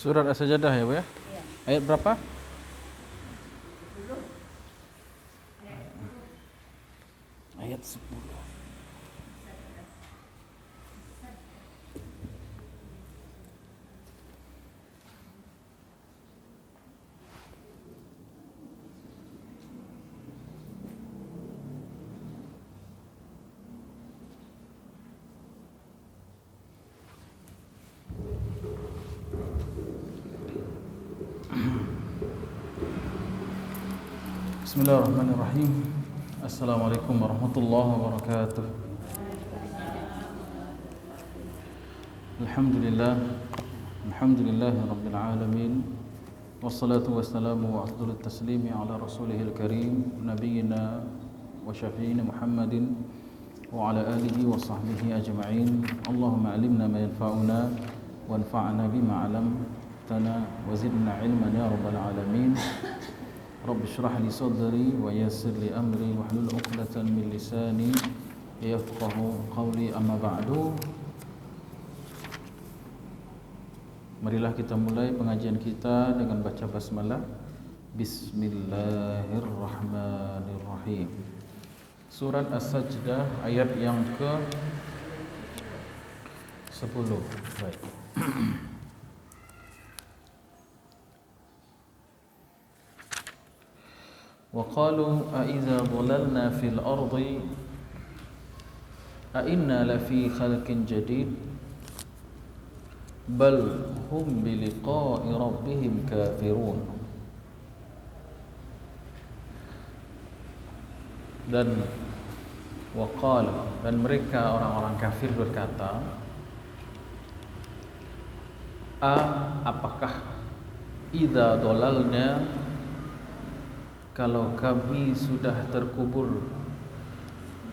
Surat As-Sajdah ya Bu ya? Ayat berapa? Ayat 10. Bismillahirrahmanirrahim. Assalamualaikum warahmatullahi wabarakatuh. Alhamdulillah rabbil alamin. Wassalatu wassalamu wa afdhalut taslimi ala rasulihil karim nabiyyina wa syafi'ina Muhammadin wa ala alihi wa sahbihi ajma'in. Allahumma alimna ma yanfa'una wanfa'na bima 'allamtana wa zidna 'ilman ya rabbal alamin. Rabbi shrah li sadri wa yassir li amri wahlul 'uqdatan min lisani yafqahu qawli, amma ba'du. Marilah kita mulai pengajian kita dengan baca basmalah. Bismillahirrahmanirrahim. Surat As-Sajdah ayat yang ke-10. Baik. وقالوا أإذا ضللنا في الأرض أإنا لفي خلق جديد بل هم بلقاء ربهم كافرون. Dan mereka orang-orang kafir berkata, apakah idza dhalalna, kalau kami sudah terkubur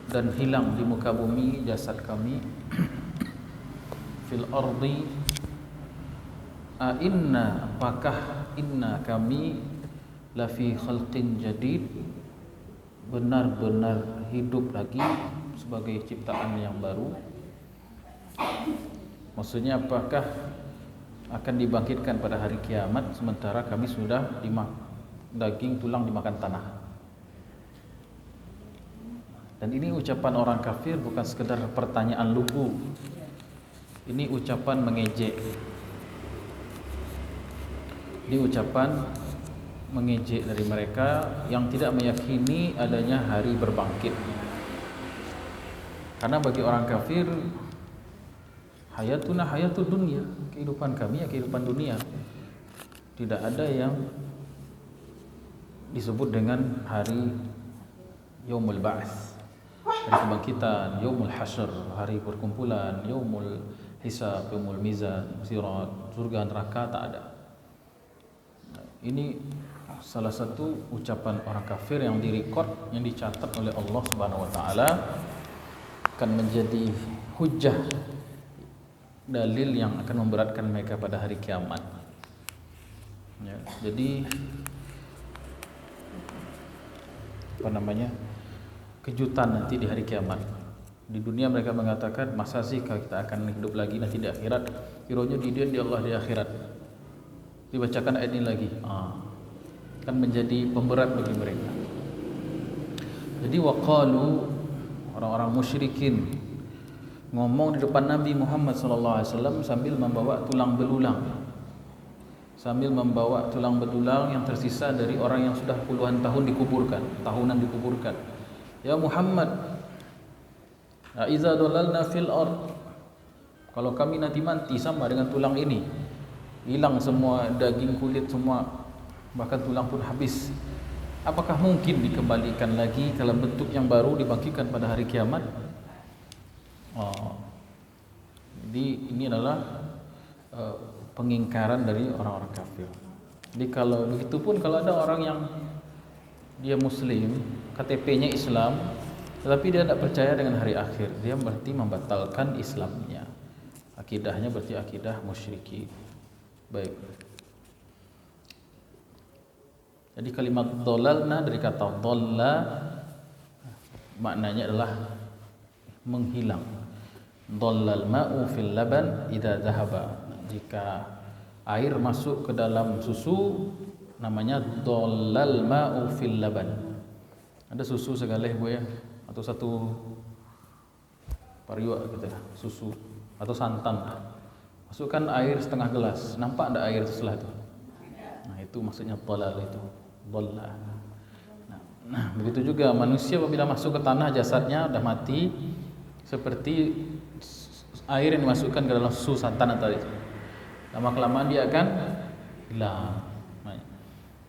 dan hilang di muka bumi jasad kami, fil ardi, apakah inna kami lafi khalqin jadid, benar-benar hidup lagi sebagai ciptaan yang baru. Maksudnya apakah akan dibangkitkan pada hari kiamat sementara kami sudah daging tulang dimakan tanah. Dan ini ucapan orang kafir, bukan sekedar pertanyaan lugu. Ini ucapan mengejek. Ini ucapan mengejek dari mereka yang tidak meyakini adanya hari berbangkit. Karena bagi orang kafir, hayatuna hayatud dunya, kehidupan kami ya kehidupan dunia. Tidak ada yang disebut dengan hari Yaumul Ba'ts, hari kebangkitan, Yaumul Hasyr, hari perkumpulan, Yaumul Hisab, Yaumul Mizan, Sirat, surga neraka, tak ada. Ini salah satu ucapan orang kafir yang direkod, yang dicatat oleh Allah Subhanahu wa taala, akan menjadi hujah, dalil yang akan memberatkan mereka pada hari kiamat. Ya, jadi kejutan nanti di hari kiamat. Di dunia mereka mengatakan, masa sih kita akan hidup lagi nanti di akhirat? Kiranya di Allah di akhirat. Dibacakan ayat ini lagi, akan menjadi pemberat bagi mereka. Jadi waqalu, orang-orang musyrikin ngomong di depan Nabi Muhammad SAW sambil membawa tulang belulang. Sambil membawa tulang belulang yang tersisa dari orang yang sudah puluhan tahun tahunan dikuburkan. Ya Muhammad, iza dhalalna fil ard, kalau kami nanti mati sama dengan tulang ini, hilang semua daging, kulit semua, bahkan tulang pun habis, apakah mungkin dikembalikan lagi dalam bentuk yang baru, dibangkitkan pada hari kiamat? Jadi ini adalah pengingkaran dari orang-orang kafir. Jadi kalau begitu pun, kalau ada orang yang dia muslim, KTP-nya Islam, tetapi dia tidak percaya dengan hari akhir, dia berarti membatalkan Islamnya. Akidahnya berarti akidah musyrikin. Baik. Jadi kalimat dhalalna dari kata dhalla, maknanya adalah menghilang. Dhallal ma'u fil laban idza dhahaba. Jika air masuk ke dalam susu, namanya dollal ma'u fil laban. Ada susu segaleh bu ya, atau satu pariwak gitu ya, susu atau santan. Masukkan air setengah gelas, nampak ada air setelah itu. Nah itu maksudnya dollal itu, dollal. Nah begitu juga manusia apabila masuk ke tanah jasadnya udah mati, seperti air yang dimasukkan ke dalam susu santan tadi. Lama-kelamaan dia akan hilang.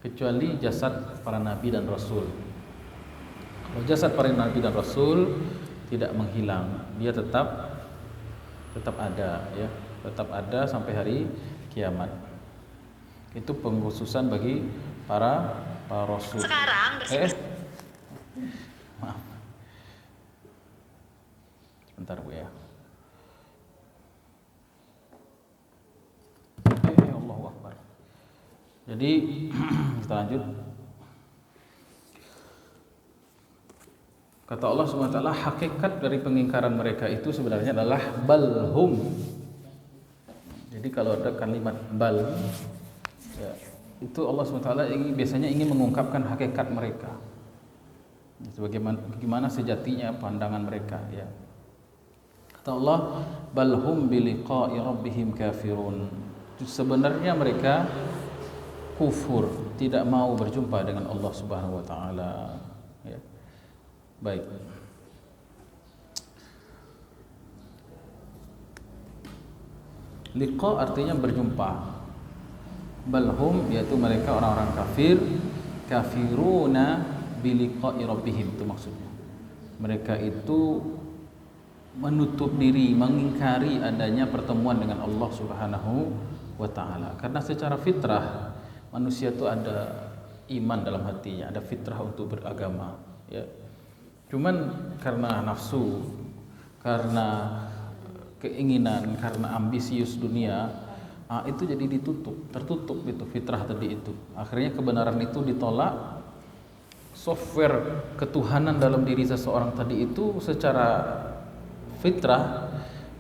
Kecuali jasad para nabi dan rasul. Kalau jasad para nabi dan rasul tidak menghilang, dia tetap ada ya, tetap ada sampai hari kiamat. Itu pengkhususan bagi para rasul. Sekarang Maaf. Bentar Bu ya. Allahu Akbar. Jadi kita lanjut. Kata Allah SWT, hakikat dari pengingkaran mereka itu sebenarnya adalah balhum. Jadi kalau ada kalimat bal, ya, itu Allah SWT biasanya ingin mengungkapkan hakikat mereka. Bagaimana sejatinya pandangan mereka. Ya. Kata Allah, balhum biliqa'i rabbihim kafirun. Sebenarnya mereka kufur, tidak mau berjumpa dengan Allah Subhanahu Wa Taala. Ya. Baik. Liqa artinya berjumpa. Balhum yaitu mereka orang-orang kafir, kafiruna biliqa'i rabbihim, itu maksudnya. Mereka itu menutup diri, mengingkari adanya pertemuan dengan Allah Subhanahu wa taala. Karena secara fitrah manusia itu ada iman dalam hatinya, ada fitrah untuk beragama, ya. Cuman karena nafsu, karena keinginan, karena ambisius dunia, itu jadi tertutup itu fitrah tadi itu. Akhirnya kebenaran itu ditolak. Software ketuhanan dalam diri seseorang tadi itu secara fitrah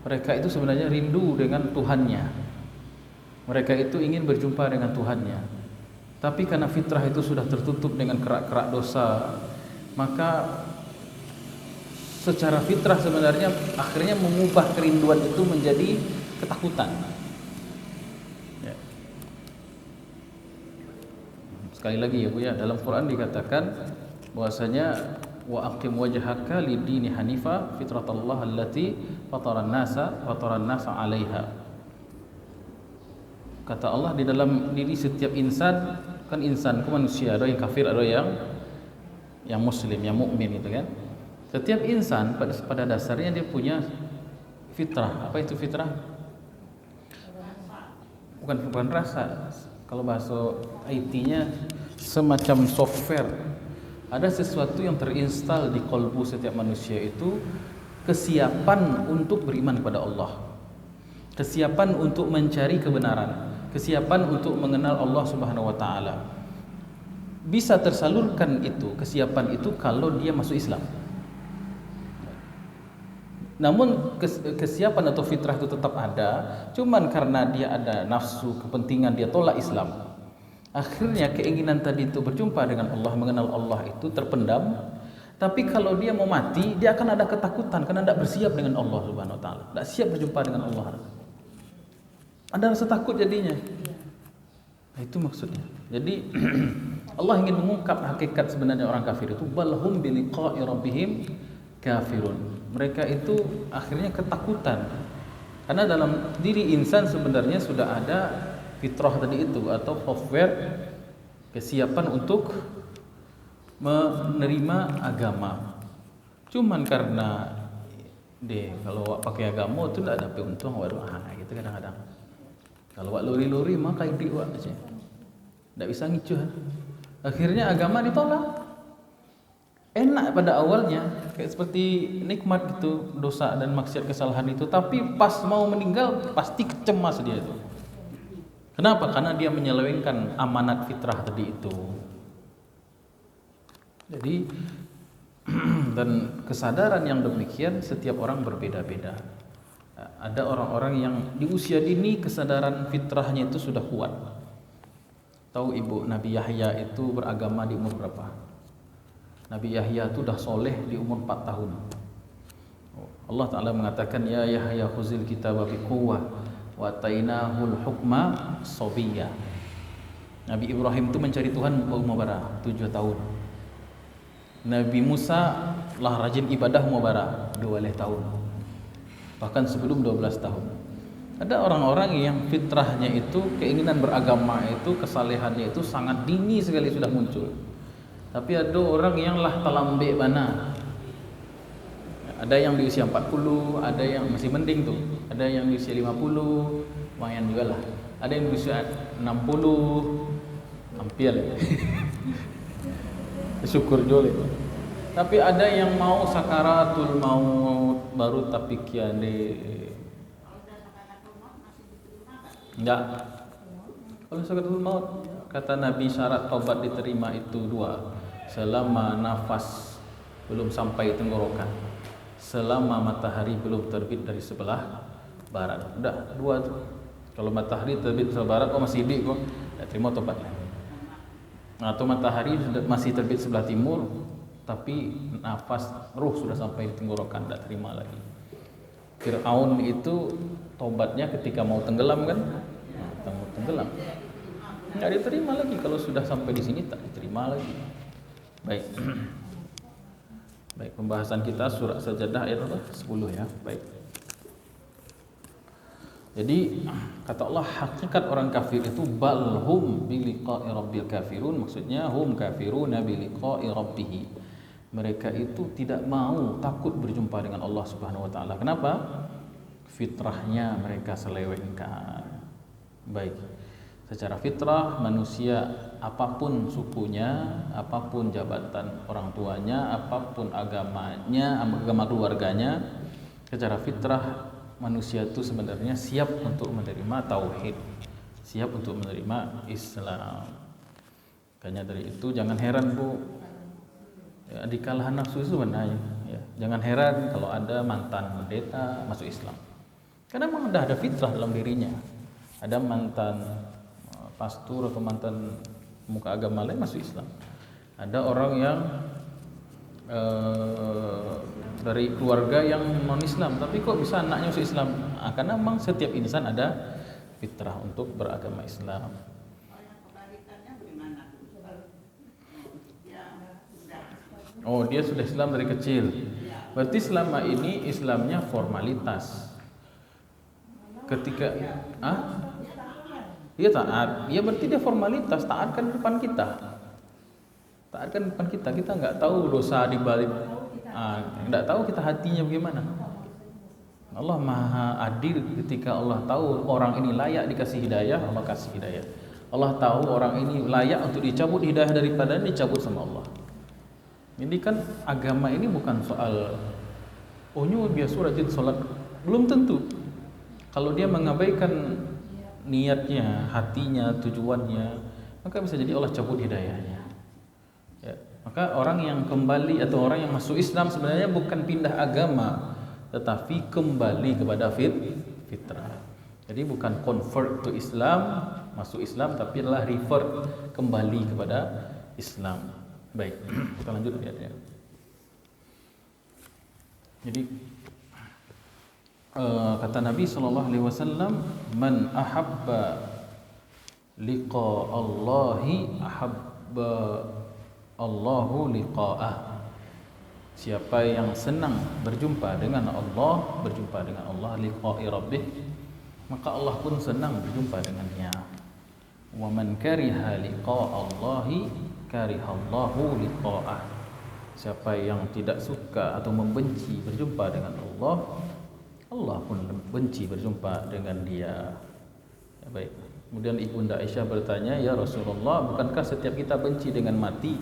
mereka itu sebenarnya rindu dengan Tuhannya. Mereka itu ingin berjumpa dengan Tuhannya. Tapi karena fitrah itu sudah tertutup dengan kerak-kerak dosa, maka secara fitrah sebenarnya akhirnya mengubah kerinduan itu menjadi ketakutan. Ya. Sekali lagi ya Bu ya, dalam Quran dikatakan bahwasanya wa aqim wajhaka lidini hanifa fitratallah allati fataran nasa 'alaiha. Kata Allah, di dalam diri setiap insan, kan insan itu manusia, ada yang kafir, ada yang muslim, yang mukmin gitu kan. Setiap insan pada dasarnya dia punya fitrah. Apa itu fitrah? Bukan rasa. Kalau bahasa IT-nya semacam software. Ada sesuatu yang terinstal di kolbu setiap manusia itu, kesiapan untuk beriman kepada Allah, kesiapan untuk mencari kebenaran, kesiapan untuk mengenal Allah Subhanahu wa taala. Bisa tersalurkan itu, kesiapan itu kalau dia masuk Islam. Namun kesiapan atau fitrah itu tetap ada, cuman karena dia ada nafsu, kepentingan, dia tolak Islam. Akhirnya keinginan tadi itu berjumpa dengan Allah, mengenal Allah itu terpendam. Tapi kalau dia mau mati, dia akan ada ketakutan karena tidak bersiap dengan Allah Subhanahu wa taala. Tidak siap berjumpa dengan Allah. Ada rasa takut jadinya. Nah, itu maksudnya. Jadi Allah ingin mengungkap hakikat sebenarnya orang kafir itu, balhum biliqa'i rabbihim kafirun. Mereka itu akhirnya ketakutan. Karena dalam diri insan sebenarnya sudah ada fitrah tadi itu, atau software kesiapan untuk menerima agama. Cuman karena kalau pakai agama itu tidak ada untung, waduh gitu kadang-kadang. Kalau wak lori-lori maka itu wak aja. Tidak bisa ngicuh. Akhirnya agama ditolak. Enak pada awalnya, kayak seperti nikmat gitu, dosa dan maksiat kesalahan itu, tapi pas mau meninggal pasti cemas dia itu. Kenapa? Karena dia menyelewengkan amanat fitrah tadi itu. Jadi dan kesadaran yang demikian setiap orang berbeda-beda. Ada orang-orang yang di usia dini kesadaran fitrahnya itu sudah kuat. Tahu ibu, Nabi Yahya itu beragama di umur berapa? Nabi Yahya itu dah soleh di umur 4 tahun. Allah Ta'ala mengatakan, ya Yahya khuzil kitaba biquwwah wa atainahul hukma sabiyya. Nabi Ibrahim itu mencari Tuhan umur berapa? 7 tahun. Nabi Musa lah rajin ibadah umur berapa? 12 tahun. Bahkan sebelum 12 tahun. Ada orang-orang yang fitrahnya itu, keinginan beragama itu, kesalehannya itu sangat dini sekali sudah muncul. Tapi ada orang yang lah talambe bana. Ada yang di usia 40, ada yang masih mending tuh. Ada yang di usia 50, lumayan juga lah. Ada yang di usia 60, hampir ya. Syukur jole. Tapi ada yang mau sakaratul maut baru tapi kiane enggak. Kalau sakaratul maut kata Nabi syarat taubat diterima itu 2. Selama nafas belum sampai tenggorokan, selama matahari belum terbit dari sebelah barat. Udah 2 tuh. Kalau matahari terbit sebelah barat masih hidup kok, enggak terima taubatnya. Atau matahari masih terbit sebelah timur tapi nafas ruh sudah sampai di tenggorokan, tidak terima lagi. Fir'aun itu tobatnya ketika mau tenggelam kan, mau tenggelam nggak diterima lagi. Kalau sudah sampai di sini tak diterima lagi. Baik, baik, pembahasan kita surah Sajadah ayat 10 ya. Baik. Jadi kata Allah, hakikat orang kafir itu balhum biliqa'i rabbil kafirun, maksudnya hum kafiruna biliqa'i rabbih. Mereka itu tidak mau, takut berjumpa dengan Allah Subhanahu wa taala. Kenapa? Fitrahnya mereka selewengkan. Baik. Secara fitrah manusia, apapun sukunya, apapun jabatan orang tuanya, apapun agamanya, agama keluarganya, secara fitrah manusia itu sebenarnya siap untuk menerima tauhid, siap untuk menerima Islam. Makanya dari itu jangan heran Bu, ya, di kalahan nafsu itu sebenarnya ya, jangan heran kalau ada mantan pendeta masuk Islam, karena memang sudah ada fitrah dalam dirinya. Ada mantan pastor atau mantan pemuka agama lain masuk Islam. Ada orang yang dari keluarga yang non Islam tapi kok bisa anaknya masuk Islam, karena memang setiap insan ada fitrah untuk beragama Islam. Oh, dia sudah Islam dari kecil. Berarti selama ini Islamnya formalitas. Ketika dia taat, ya berarti dia formalitas, taatkan di depan kita. Taatkan di depan kita, kita enggak tahu dosa di balik, enggak tahu kita hatinya bagaimana. Allah Maha Adil, ketika Allah tahu orang ini layak dikasih hidayah, Allah kasih hidayah. Allah tahu orang ini layak untuk dicabut hidayah daripadanya, dicabut sama Allah. Jadi kan agama ini bukan soal biasa rajin sholat, belum tentu. Kalau dia mengabaikan niatnya, hatinya, tujuannya, maka bisa jadi Allah cabut hidayahnya. Ya, maka orang yang kembali atau orang yang masuk Islam sebenarnya bukan pindah agama, tetapi kembali kepada fitrah. Jadi bukan convert to Islam, masuk Islam, tapi adalah revert, kembali kepada Islam. Baik, kita lanjut ayatnya. Jadi kata Nabi SAW, man ahabba liqa Allahi ahabba Allahu liqa'ah. Siapa yang senang berjumpa dengan Allah, berjumpa dengan Allah, liqa'i rabbih, maka Allah pun senang berjumpa dengannya. Wa man kariha liqa'a Allahi karihallahu liqa'ah. Siapa yang tidak suka atau membenci berjumpa dengan Allah, Allah pun benci berjumpa dengan dia. Ya, baik. Kemudian Ibunda Aisyah bertanya, ya Rasulullah, bukankah setiap kita benci dengan mati?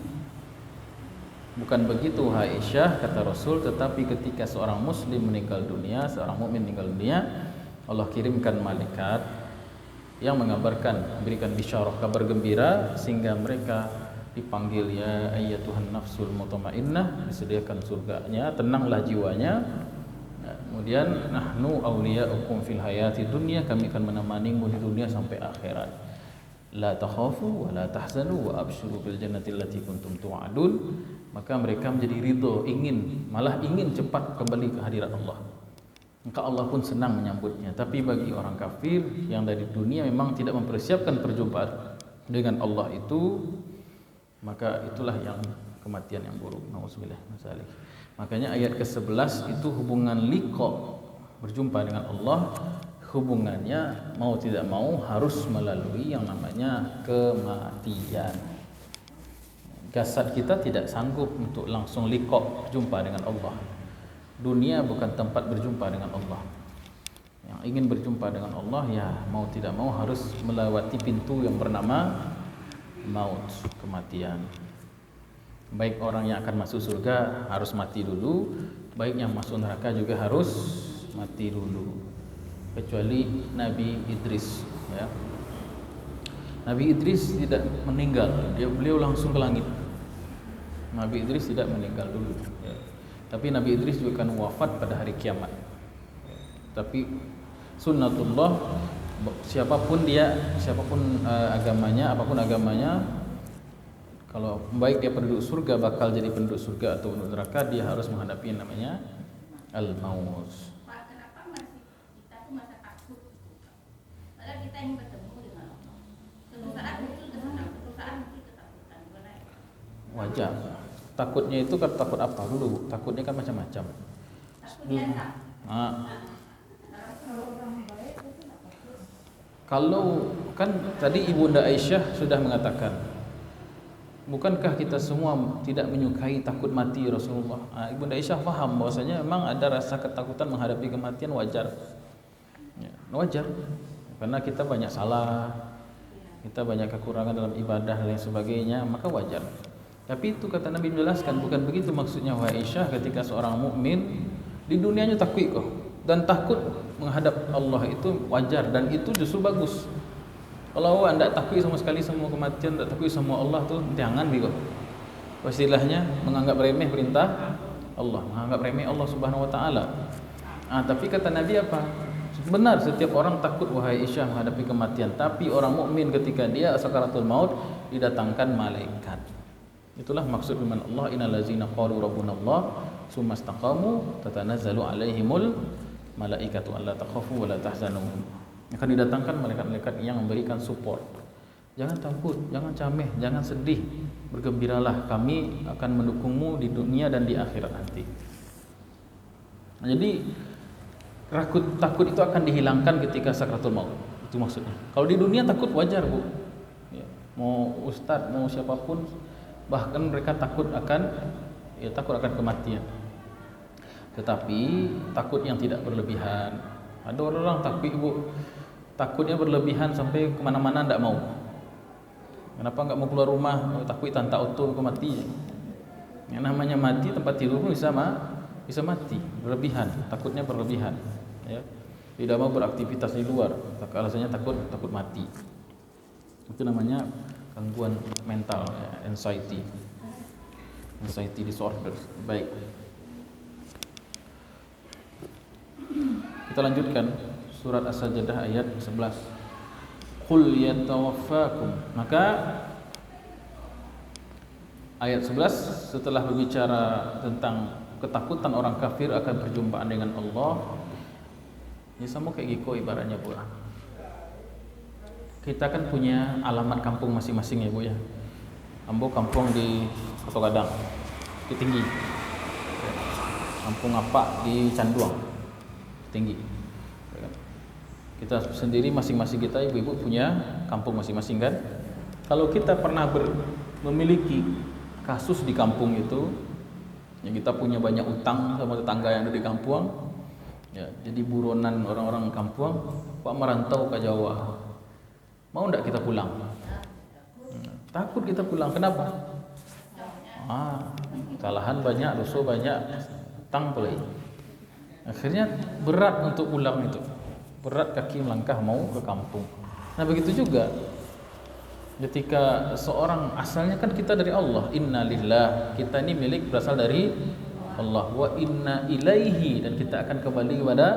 Bukan begitu Aisyah, kata Rasul, tetapi ketika seorang muslim meninggal dunia, seorang mukmin meninggal dunia, Allah kirimkan malaikat yang mengabarkan, memberikan bisyarah, kabar gembira, sehingga mereka dipanggil, ya ayyatuhan nafsul mutmainnah, disediakan surganya, tenanglah jiwanya. Kemudian nahnu awliya'ukum fil hayati dunya, kami akan menemanimu di dunia sampai akhirat. La takhafu wa la tahzanu wa abshiru bil jannati allati kuntum tu'adun. Maka mereka menjadi ridho, malah ingin cepat kembali ke hadirat Allah. Maka Allah pun senang menyambutnya. Tapi bagi orang kafir yang dari dunia memang tidak mempersiapkan perjumpaan dengan Allah itu, maka itulah yang kematian yang buruk. Nauzubillah min dzalik. Makanya ayat ke-11 itu hubungan liqa, berjumpa dengan Allah, hubungannya mau tidak mau harus melalui yang namanya kematian. Jasad kita tidak sanggup untuk langsung liqa, berjumpa dengan Allah. Dunia bukan tempat berjumpa dengan Allah. Yang ingin berjumpa dengan Allah, ya mau tidak mau harus melewati pintu yang bernama maut, kematian. Baik orang yang akan masuk surga harus mati dulu, baik yang masuk neraka juga harus mati dulu. Kecuali Nabi Idris, ya. Nabi Idris tidak meninggal, beliau langsung ke langit. Nabi Idris tidak meninggal dulu, ya. Tapi Nabi Idris juga akan wafat pada hari kiamat. Tapi sunnatullah, siapapun agamanya, apapun agamanya, kalau baik dia penduduk surga bakal jadi penduduk surga atau penduduk neraka, dia harus menghadapi yang namanya al-maut. Pak, kenapa kita tuh masa takut? Padahal kita ingin bertemu dengan Allah. Suatu saat muncul ketakutan. Wajar. Takutnya itu kan takut apa dulu? Takutnya kan macam-macam. Kalau kan tadi Ibunda Aisyah sudah mengatakan, bukankah kita semua tidak menyukai takut mati Rasulullah? Ibunda Aisyah faham bahwasanya memang ada rasa ketakutan menghadapi kematian, wajar. Ya, wajar. Karena kita banyak salah, kita banyak kekurangan dalam ibadah dan lain sebagainya, maka wajar. Tapi itu kata Nabi menjelaskan, bukan begitu maksudnya wahai Aisyah, ketika seorang mukmin di dunianya takut kok, dan takut menghadap Allah itu wajar, dan itu justru bagus. Kalau anda takut sama sekali sama kematian, tak takut sama Allah tuh jangan gitu. Istilahnya menganggap remeh perintah Allah, menganggap remeh Allah Subhanahu wa taala. Tapi kata Nabi apa? Benar, setiap orang takut wahai Aisyah menghadapi kematian, tapi orang mukmin ketika dia sakaratul maut didatangkan malaikat. Itulah maksud firman Allah, innal ladzina qalu rabbunallah tsumma istaqamu tatanazzalu alaihimul malaikatu alla takhafu wa la tahzanu. Akan didatangkan malaikat-malaikat yang memberikan support. Jangan takut, jangan cameh, jangan sedih. Bergembiralah, kami akan mendukungmu di dunia dan di akhirat nanti. Nah, jadi takut itu akan dihilangkan ketika sakratul maut. Itu maksudnya. Kalau di dunia takut wajar, Bu. Ya, mau ustadz, mau siapapun, bahkan mereka takut akan kematian. Tetapi takut yang tidak berlebihan. Ada orang takut, Ibu, takutnya berlebihan sampai kemana-mana tidak mau. Kenapa enggak mau keluar rumah? Takut tanta auto mati. Yang namanya mati, tempat tidur pun bisa mati. Berlebihan, takutnya berlebihan. Ya. Tidak mau beraktivitas di luar, alasannya takut mati. Itu namanya gangguan mental, ya, anxiety disorder. Baik. Kita lanjutkan surat As-Sajdah ayat 11. Qul yatawaffakum. Maka ayat 11 setelah berbicara tentang ketakutan orang kafir akan perjumpaan dengan Allah, ya sama kayak gitu ibaratnya, Bu. Kita kan punya alamat kampung masing-masing ya, Bu ya. Ambo kampung di Koto Gadang, di Tinggi. Kampung apa di Canduang, Tinggi. Kita sendiri masing-masing kita ibu-ibu punya kampung masing-masing kan. Kalau kita pernah memiliki kasus di kampung itu, ya kita punya banyak utang sama tetangga yang ada di kampung, ya jadi buronan orang-orang kampung, Pak merantau ke Jawa, mau ndak kita pulang? Takut kita pulang, kenapa? Kesalahan banyak, dosa banyak, utang pula. Akhirnya berat untuk pulang itu. Berat kaki melangkah mau ke kampung. Nah begitu juga ketika seorang, asalnya kan kita dari Allah, innalillah, kita ini milik berasal dari Allah. Wa inna ilaihi, dan kita akan kembali kepada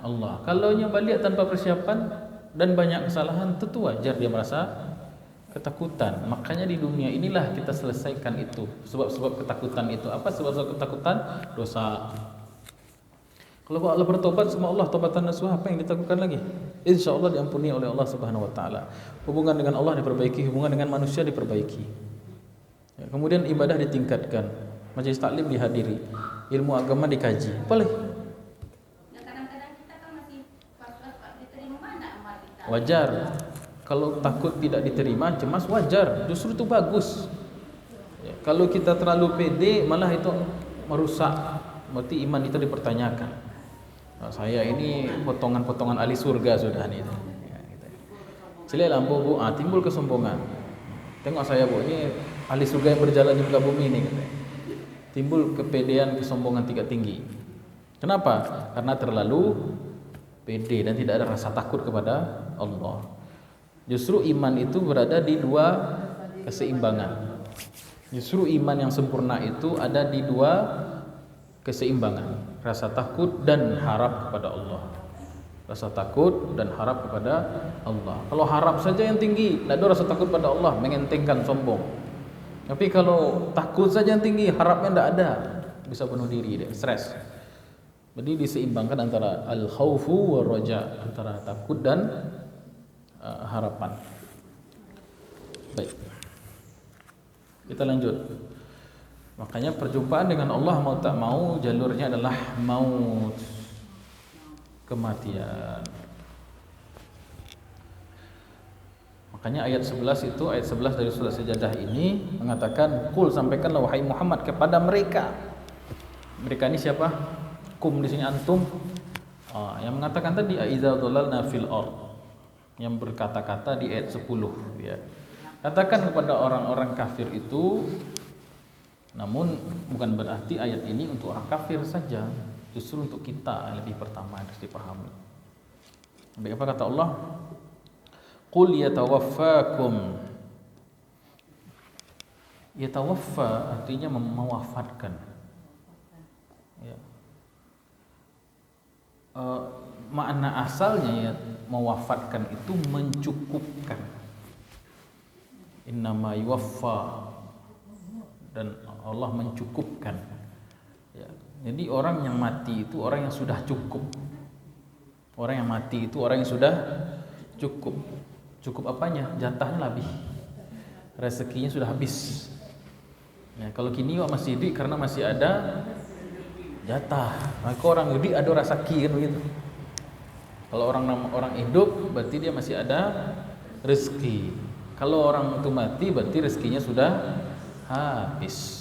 Allah. Kalau nya balik tanpa persiapan dan banyak kesalahan, tentu wajar dia merasa ketakutan. Makanya di dunia inilah kita selesaikan itu. Sebab-sebab ketakutan itu apa? Sebab-sebab ketakutan dosa. Kalau Allah bertobat sama Allah taubatan nasuha, apa yang ditakutkan lagi? Insyaallah diampuni oleh Allah Subhanahu wa taala. Hubungan dengan Allah diperbaiki, hubungan dengan manusia diperbaiki. Ya, kemudian ibadah ditingkatkan, majelis taklim dihadiri, ilmu agama dikaji. Boleh. Ya, kadang-kadang kita kan masih pas-pas Pak diterima mana amal kita. Wajar. Kalau takut tidak diterima, cemas, wajar. Justru itu bagus. Ya, kalau kita terlalu pede, malah itu merusak. Berarti iman itu dipertanyakan. Nah, saya ini potongan-potongan ahli surga sudah nih. Ya, gitu. Cilai lampu bu, timbul kesombongan. Tengok saya bu, ini ahli surga yang berjalan di muka bumi ini. Gitu. Timbul kepedean, kesombongan tingkat tinggi. Kenapa? Karena terlalu pede dan tidak ada rasa takut kepada Allah. Justru iman itu berada di dua keseimbangan. Justru iman yang sempurna itu ada di dua keseimbangan, rasa takut dan harap kepada Allah. Rasa takut dan harap kepada Allah. Kalau harap saja yang tinggi, tidak ada rasa takut pada Allah, mengentengkan, sombong. Tapi kalau takut saja yang tinggi, harapnya tidak ada, bisa bunuh diri dia, stres. Jadi diseimbangkan antara al-khaufu wa raja, antara takut dan harapan. Baik. Kita lanjut. Makanya perjumpaan dengan Allah mau tak mau jalurnya adalah maut, kematian. Makanya ayat 11 itu, ayat 11 dari surah Sajadah ini mengatakan, "Qul, sampaikanlah wahai Muhammad kepada mereka." Mereka ini siapa? Kum di sini antum. Yang mengatakan tadi aiza dhalalna fil ard, yang berkata-kata di ayat 10 ya. Katakan kepada orang-orang kafir itu. Namun bukan berarti ayat ini untuk orang kafir saja, justru untuk kita lebih pertama harus dipahami. Baik, apa kata Allah? Qul yatawaffakum. Yatawaffa artinya mewafatkan. Ya. Makna asalnya ya, mewafatkan itu mencukupkan. Innama yuwaffa, dan Allah mencukupkan. Ya. Jadi orang yang mati itu orang yang sudah cukup. Orang yang mati itu orang yang sudah cukup. Cukup apanya? Jatahnya lebih. Rezekinya sudah habis. Ya, kalau kini masih hidup karena masih ada jatah. Maka orang hidup ada rezeki kan begitu. Kalau orang hidup berarti dia masih ada rezeki. Kalau orang itu mati berarti rezekinya sudah habis.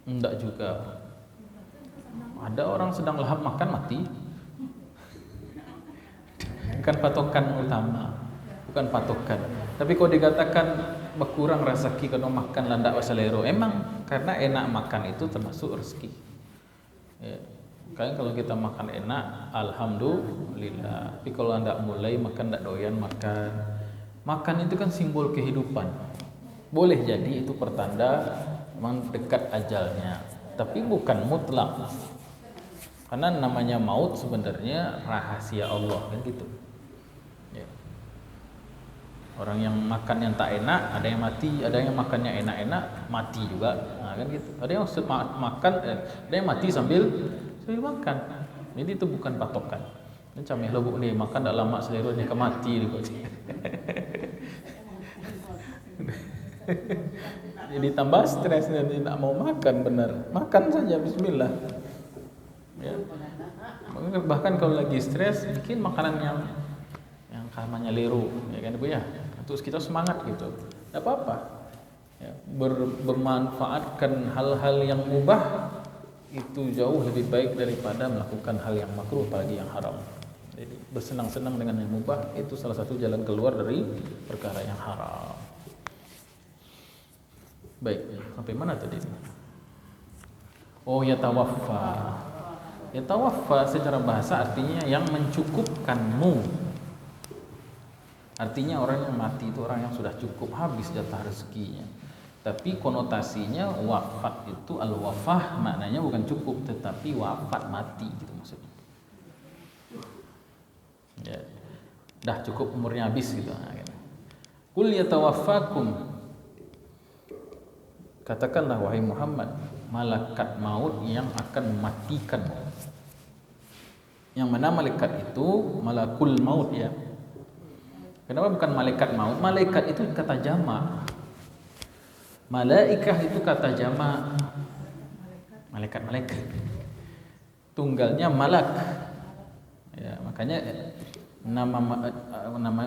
Enggak juga. Ada orang sedang lahap makan mati. Bukan patokan utama. Bukan patokan. Tapi kalau dikatakan berkurang rezeki kalau makan landak wasalero, emang karena enak makan itu termasuk rezeki. Ya. Kan kalau kita makan enak, alhamdulillah. Tapi kalau anda mulai makan tak doyan makan, makan itu kan simbol kehidupan. Boleh jadi itu pertanda memang dekat ajalnya, tapi bukan mutlak. Karena namanya maut sebenarnya rahasia Allah kan gitu. Ya. Orang yang makan yang tak enak, ada yang mati, ada yang makannya enak-enak, mati juga. Nah, kan gitu. Ada yang makan, ada yang mati sambil makan. Jadi itu bukan patokan. Ini camih lobuk nih, makan tak lama selera ni mati dia. Jadi tambah stres nanti tak mau makan benar. Makan saja bismillah. Ya. Bahkan kalau lagi stres bikin makanan yang namanya leru, ya kan Ibu ya. Terus kita semangat gitu. Enggak apa-apa. Ya, bermanfaatkan hal-hal yang mubah itu jauh lebih baik daripada melakukan hal yang makruh apalagi yang haram. Jadi bersenang-senang dengan yang mubah itu salah satu jalan keluar dari perkara yang haram. Baik, sampai mana tadi? Oh, yatawaffa. Yatawaffa secara bahasa artinya yang mencukupkanmu. Artinya orang yang mati itu orang yang sudah cukup, habis jatah rezekinya. Tapi konotasinya wafat itu al-wafah maknanya bukan cukup, tetapi wafat, mati gitu maksudnya. Ya. Dah cukup, umurnya habis gitu. Qul yatawaffakum, katakanlah wahai Muhammad, malaikat maut yang akan mematikan. Yang mana malaikat itu malakul maut ya. Kenapa bukan malaikat maut? Malaikat itu kata jamak. Malaikah itu kata jamak. Malaikat. Tunggalnya malak. Ya, makanya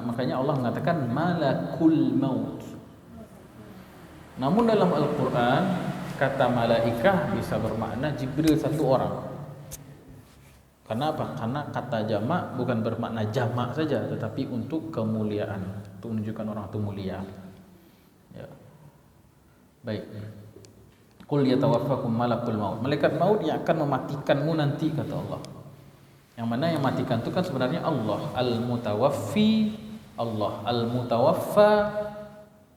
makanya Allah mengatakan malakul maut. Namun dalam Al-Qur'an kata malaikah bisa bermakna Jibril satu orang. Karena apa? Karena kata jamak bukan bermakna jamak saja, tetapi untuk kemuliaan, untuk menunjukkan orang itu mulia. Ya. Baik. Qul yatawaffakum malakul maut. Malaikat maut yang akan mematikanmu nanti, kata Allah. Yang mana yang matikan itu kan sebenarnya Allah, al-mutawaffi, Allah, al-mutawaffa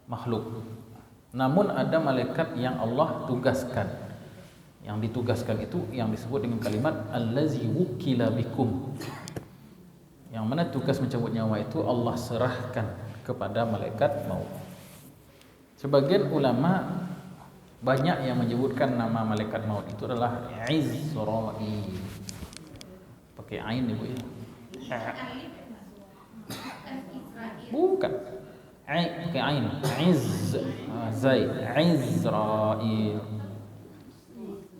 makhluk. Namun ada malaikat yang Allah tugaskan. Yang ditugaskan itu yang disebut dengan kalimat allazi wukila bikum. Yang mana tugas mencabut nyawa itu Allah serahkan kepada malaikat maut. Sebagian ulama banyak yang menyebutkan nama malaikat maut itu adalah Izrail. Pakai ain ibu ya. Bukan. Pakai ain. Izrail.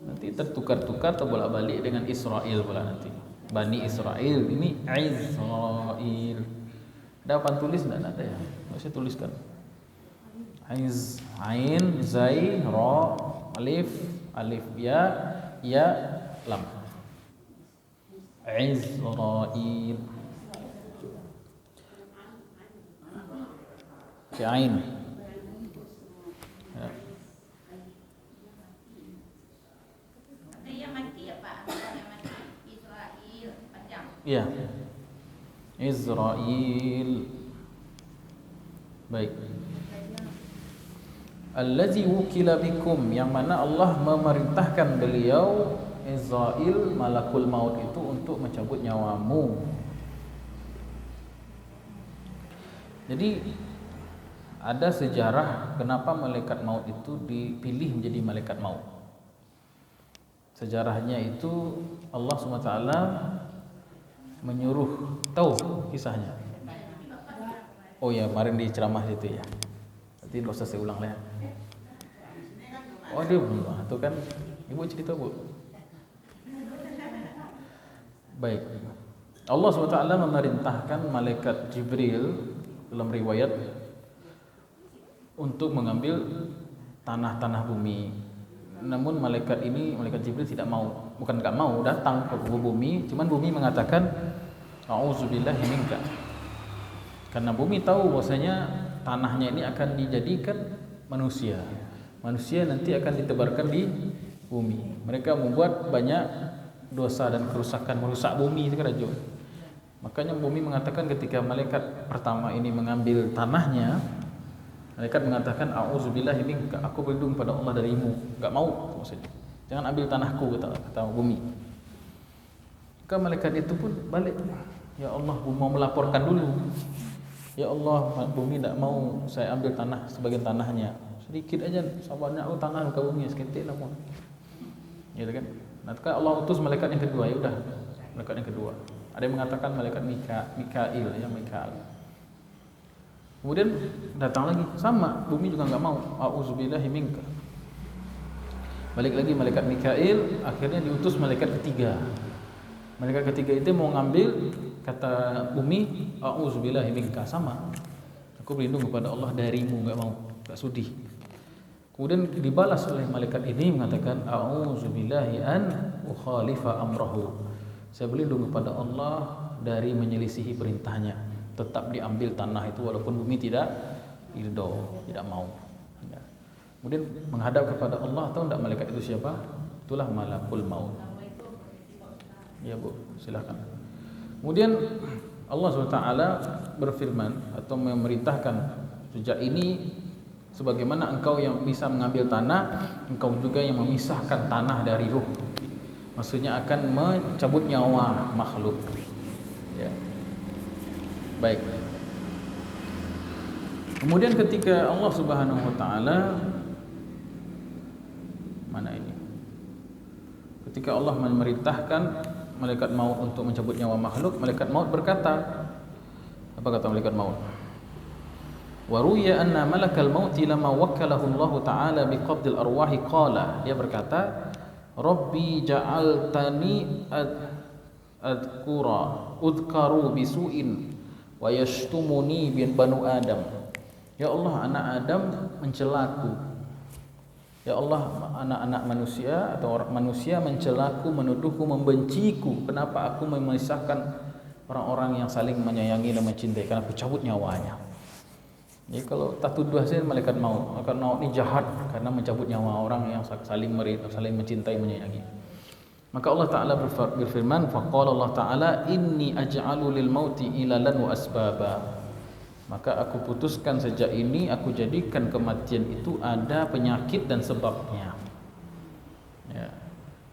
Nanti tertukar-tukar atau bolak-balik dengan Israel pula nanti. Bani Israel ini Izrail. Ada apa tulis enggak ada ya? Saya tuliskan. Ain, zai, ra, alif ya, lam. Izrail. Ain. Ya. Iya. Izrail. Baik. Allazi wukila bikum, yang mana Allah memerintahkan beliau Izrail malakul maut itu untuk mencabut nyawamu. Jadi ada sejarah kenapa malaikat maut itu dipilih menjadi malaikat maut. Sejarahnya itu Allah SWT menyuruh, tahu kisahnya? Oh ya, kemarin di ceramah itu ya. Nanti enggak usah saya ulang lah ya. Oh dia belum, itu kan ibu cerita bu. Baik. Allah SWT memerintahkan malaikat Jibril dalam riwayat untuk mengambil tanah-tanah bumi. Namun malaikat Jibril tidak mau, bukan enggak mau datang ke bumi, cuman bumi mengatakan a'udzubillahi minka. Karena bumi tahu bahwasanya tanahnya ini akan dijadikan manusia. Manusia nanti akan ditebarkan di bumi. Mereka membuat banyak dosa dan kerusakan, merusak bumi itu kan rajin. Makanya bumi mengatakan ketika malaikat pertama ini mengambil tanahnya, malaikat mengatakan a'udzubillahi minka, aku berlindung pada Allah darimu. Enggak mau maksudnya. Jangan ambil tanahku, kata bumi. Maka malaikat itu pun balik. Ya Allah, bumi mau melaporkan dulu. Ya Allah, bumi tidak mau saya ambil tanah sebagian tanahnya. Sedikit aja sabarnya aku tanah ke bumi seketik lah pun. Gitu kan? Nanti Allah utus malaikat yang kedua, ya udah. Malaikat yang kedua. Ada yang mengatakan malaikat Mikail, ya Mikail. Kemudian datang lagi, sama, bumi juga enggak mau. A'udzubillahi minka. Balik lagi malaikat Mikail, akhirnya diutus malaikat ketiga. Malaikat ketiga itu mau ngambil, kata bumi, a'udzubillahi minka, sama. Aku berlindung kepada Allah darimu, enggak mau, enggak sudi. Kemudian dibalas oleh malaikat ini mengatakan a'udzubillahi an ukhalifa amrahu. Saya berlindung kepada Allah dari menyelisihi perintahnya. Tetap diambil tanah itu walaupun bumi tidak ridho, tidak mau. Kemudian menghadap kepada Allah, tahu enggak malaikat itu siapa? Itulah malakul maut. Ya Bu, silakan. Kemudian Allah SWT berfirman atau memerintahkan, sejak ini sebagaimana engkau yang bisa mengambil tanah, engkau juga yang memisahkan tanah dari ruh. Maksudnya akan mencabut nyawa makhluk. Ya. Baik. Kemudian ketika Allah Subhanahu wa taala, mana ini? Ketika Allah memerintahkan malaikat maut untuk mencabut nyawa makhluk, malaikat maut berkata, apa kata malaikat maut? Wa ruya anna malakal mauti lama wakkalahu Allah taala biqabdil arwahi qala, dia berkata, Rabbi ja'altani udkaru bisu'in wa yashtumuni bin banu Adam. Ya Allah, anak Adam mencelaku. Ya Allah, anak-anak manusia atau orang manusia mencelaku, menuduhku, membenciku. Kenapa aku memisahkan orang-orang yang saling menyayangi dan mencintai? Karena aku cabut nyawanya. Jadi kalau tak tuduh hasil malaikat maut ini jahat karena mencabut nyawa orang yang saling mencintai, menyayangi. Maka Allah Ta'ala berfirman, faqala Allah Ta'ala, inni aj'alu lil mauti ilalan wa asbaba. Maka aku putuskan sejak ini, aku jadikan kematian itu ada penyakit dan sebabnya. Ya.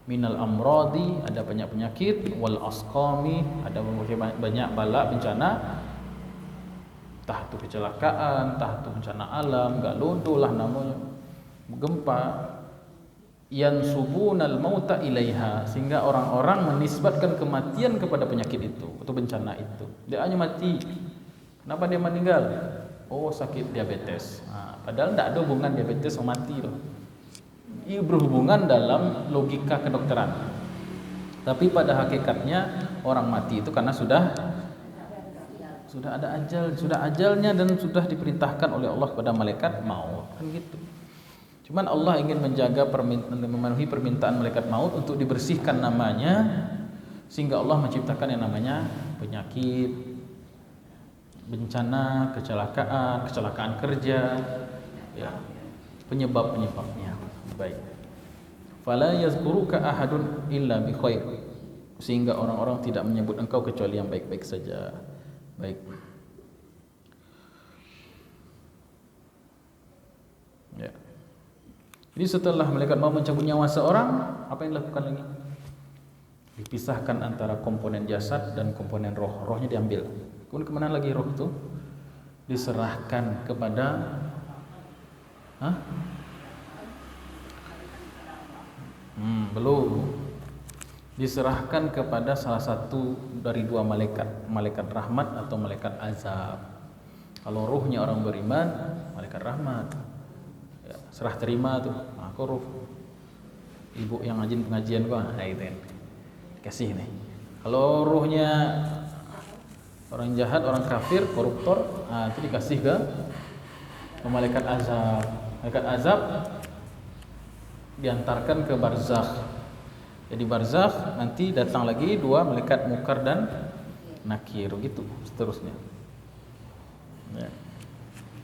Minal amradi, ada banyak penyakit, wal asqami, ada banyak bala bencana. Entah itu kecelakaan, entah itu bencana alam, galodo lah namanya, gempa, yansubunal mauta ilaiha, sehingga orang-orang menisbatkan kematian kepada penyakit itu atau bencana itu. Dia hanya mati. Kenapa dia meninggal? Oh, sakit diabetes. Padahal tidak ada hubungan diabetes sama mati loh. Ini berhubungan dalam logika kedokteran. Tapi pada hakikatnya orang mati itu karena sudah ada ajalnya dan sudah diperintahkan oleh Allah kepada malaikat maut, kan gitu. Cuman Allah ingin memenuhi permintaan malaikat maut untuk dibersihkan namanya, sehingga Allah menciptakan yang namanya penyakit, bencana, kecelakaan kerja, ya, penyebabnya. Baik. Fala yazkuruka ahadun illa bi khair, sehingga orang-orang tidak menyebut engkau kecuali yang baik-baik saja. Baik. Ya. Jadi setelah malaikat mau mencabut nyawa seorang, apa yang dilakukan lagi? Dipisahkan antara komponen jasad dan komponen roh. Rohnya diambil. Kemudian kemana lagi roh itu? Diserahkan kepada belum. Diserahkan kepada salah satu dari dua malaikat, malaikat rahmat atau malaikat azab. Kalau ruhnya orang beriman, malaikat rahmat, ya, serah terima tuh. Aku ruh ibu yang ngajin pengajian gua, itu kasih nih. Kalau ruhnya orang jahat, orang kafir, koruptor, itu dikasih ke malaikat azab. Malaikat azab diantarkan ke barzakh. Jadi barzakh nanti datang lagi dua malaikat mukar dan nakir, gitu seterusnya. Ya.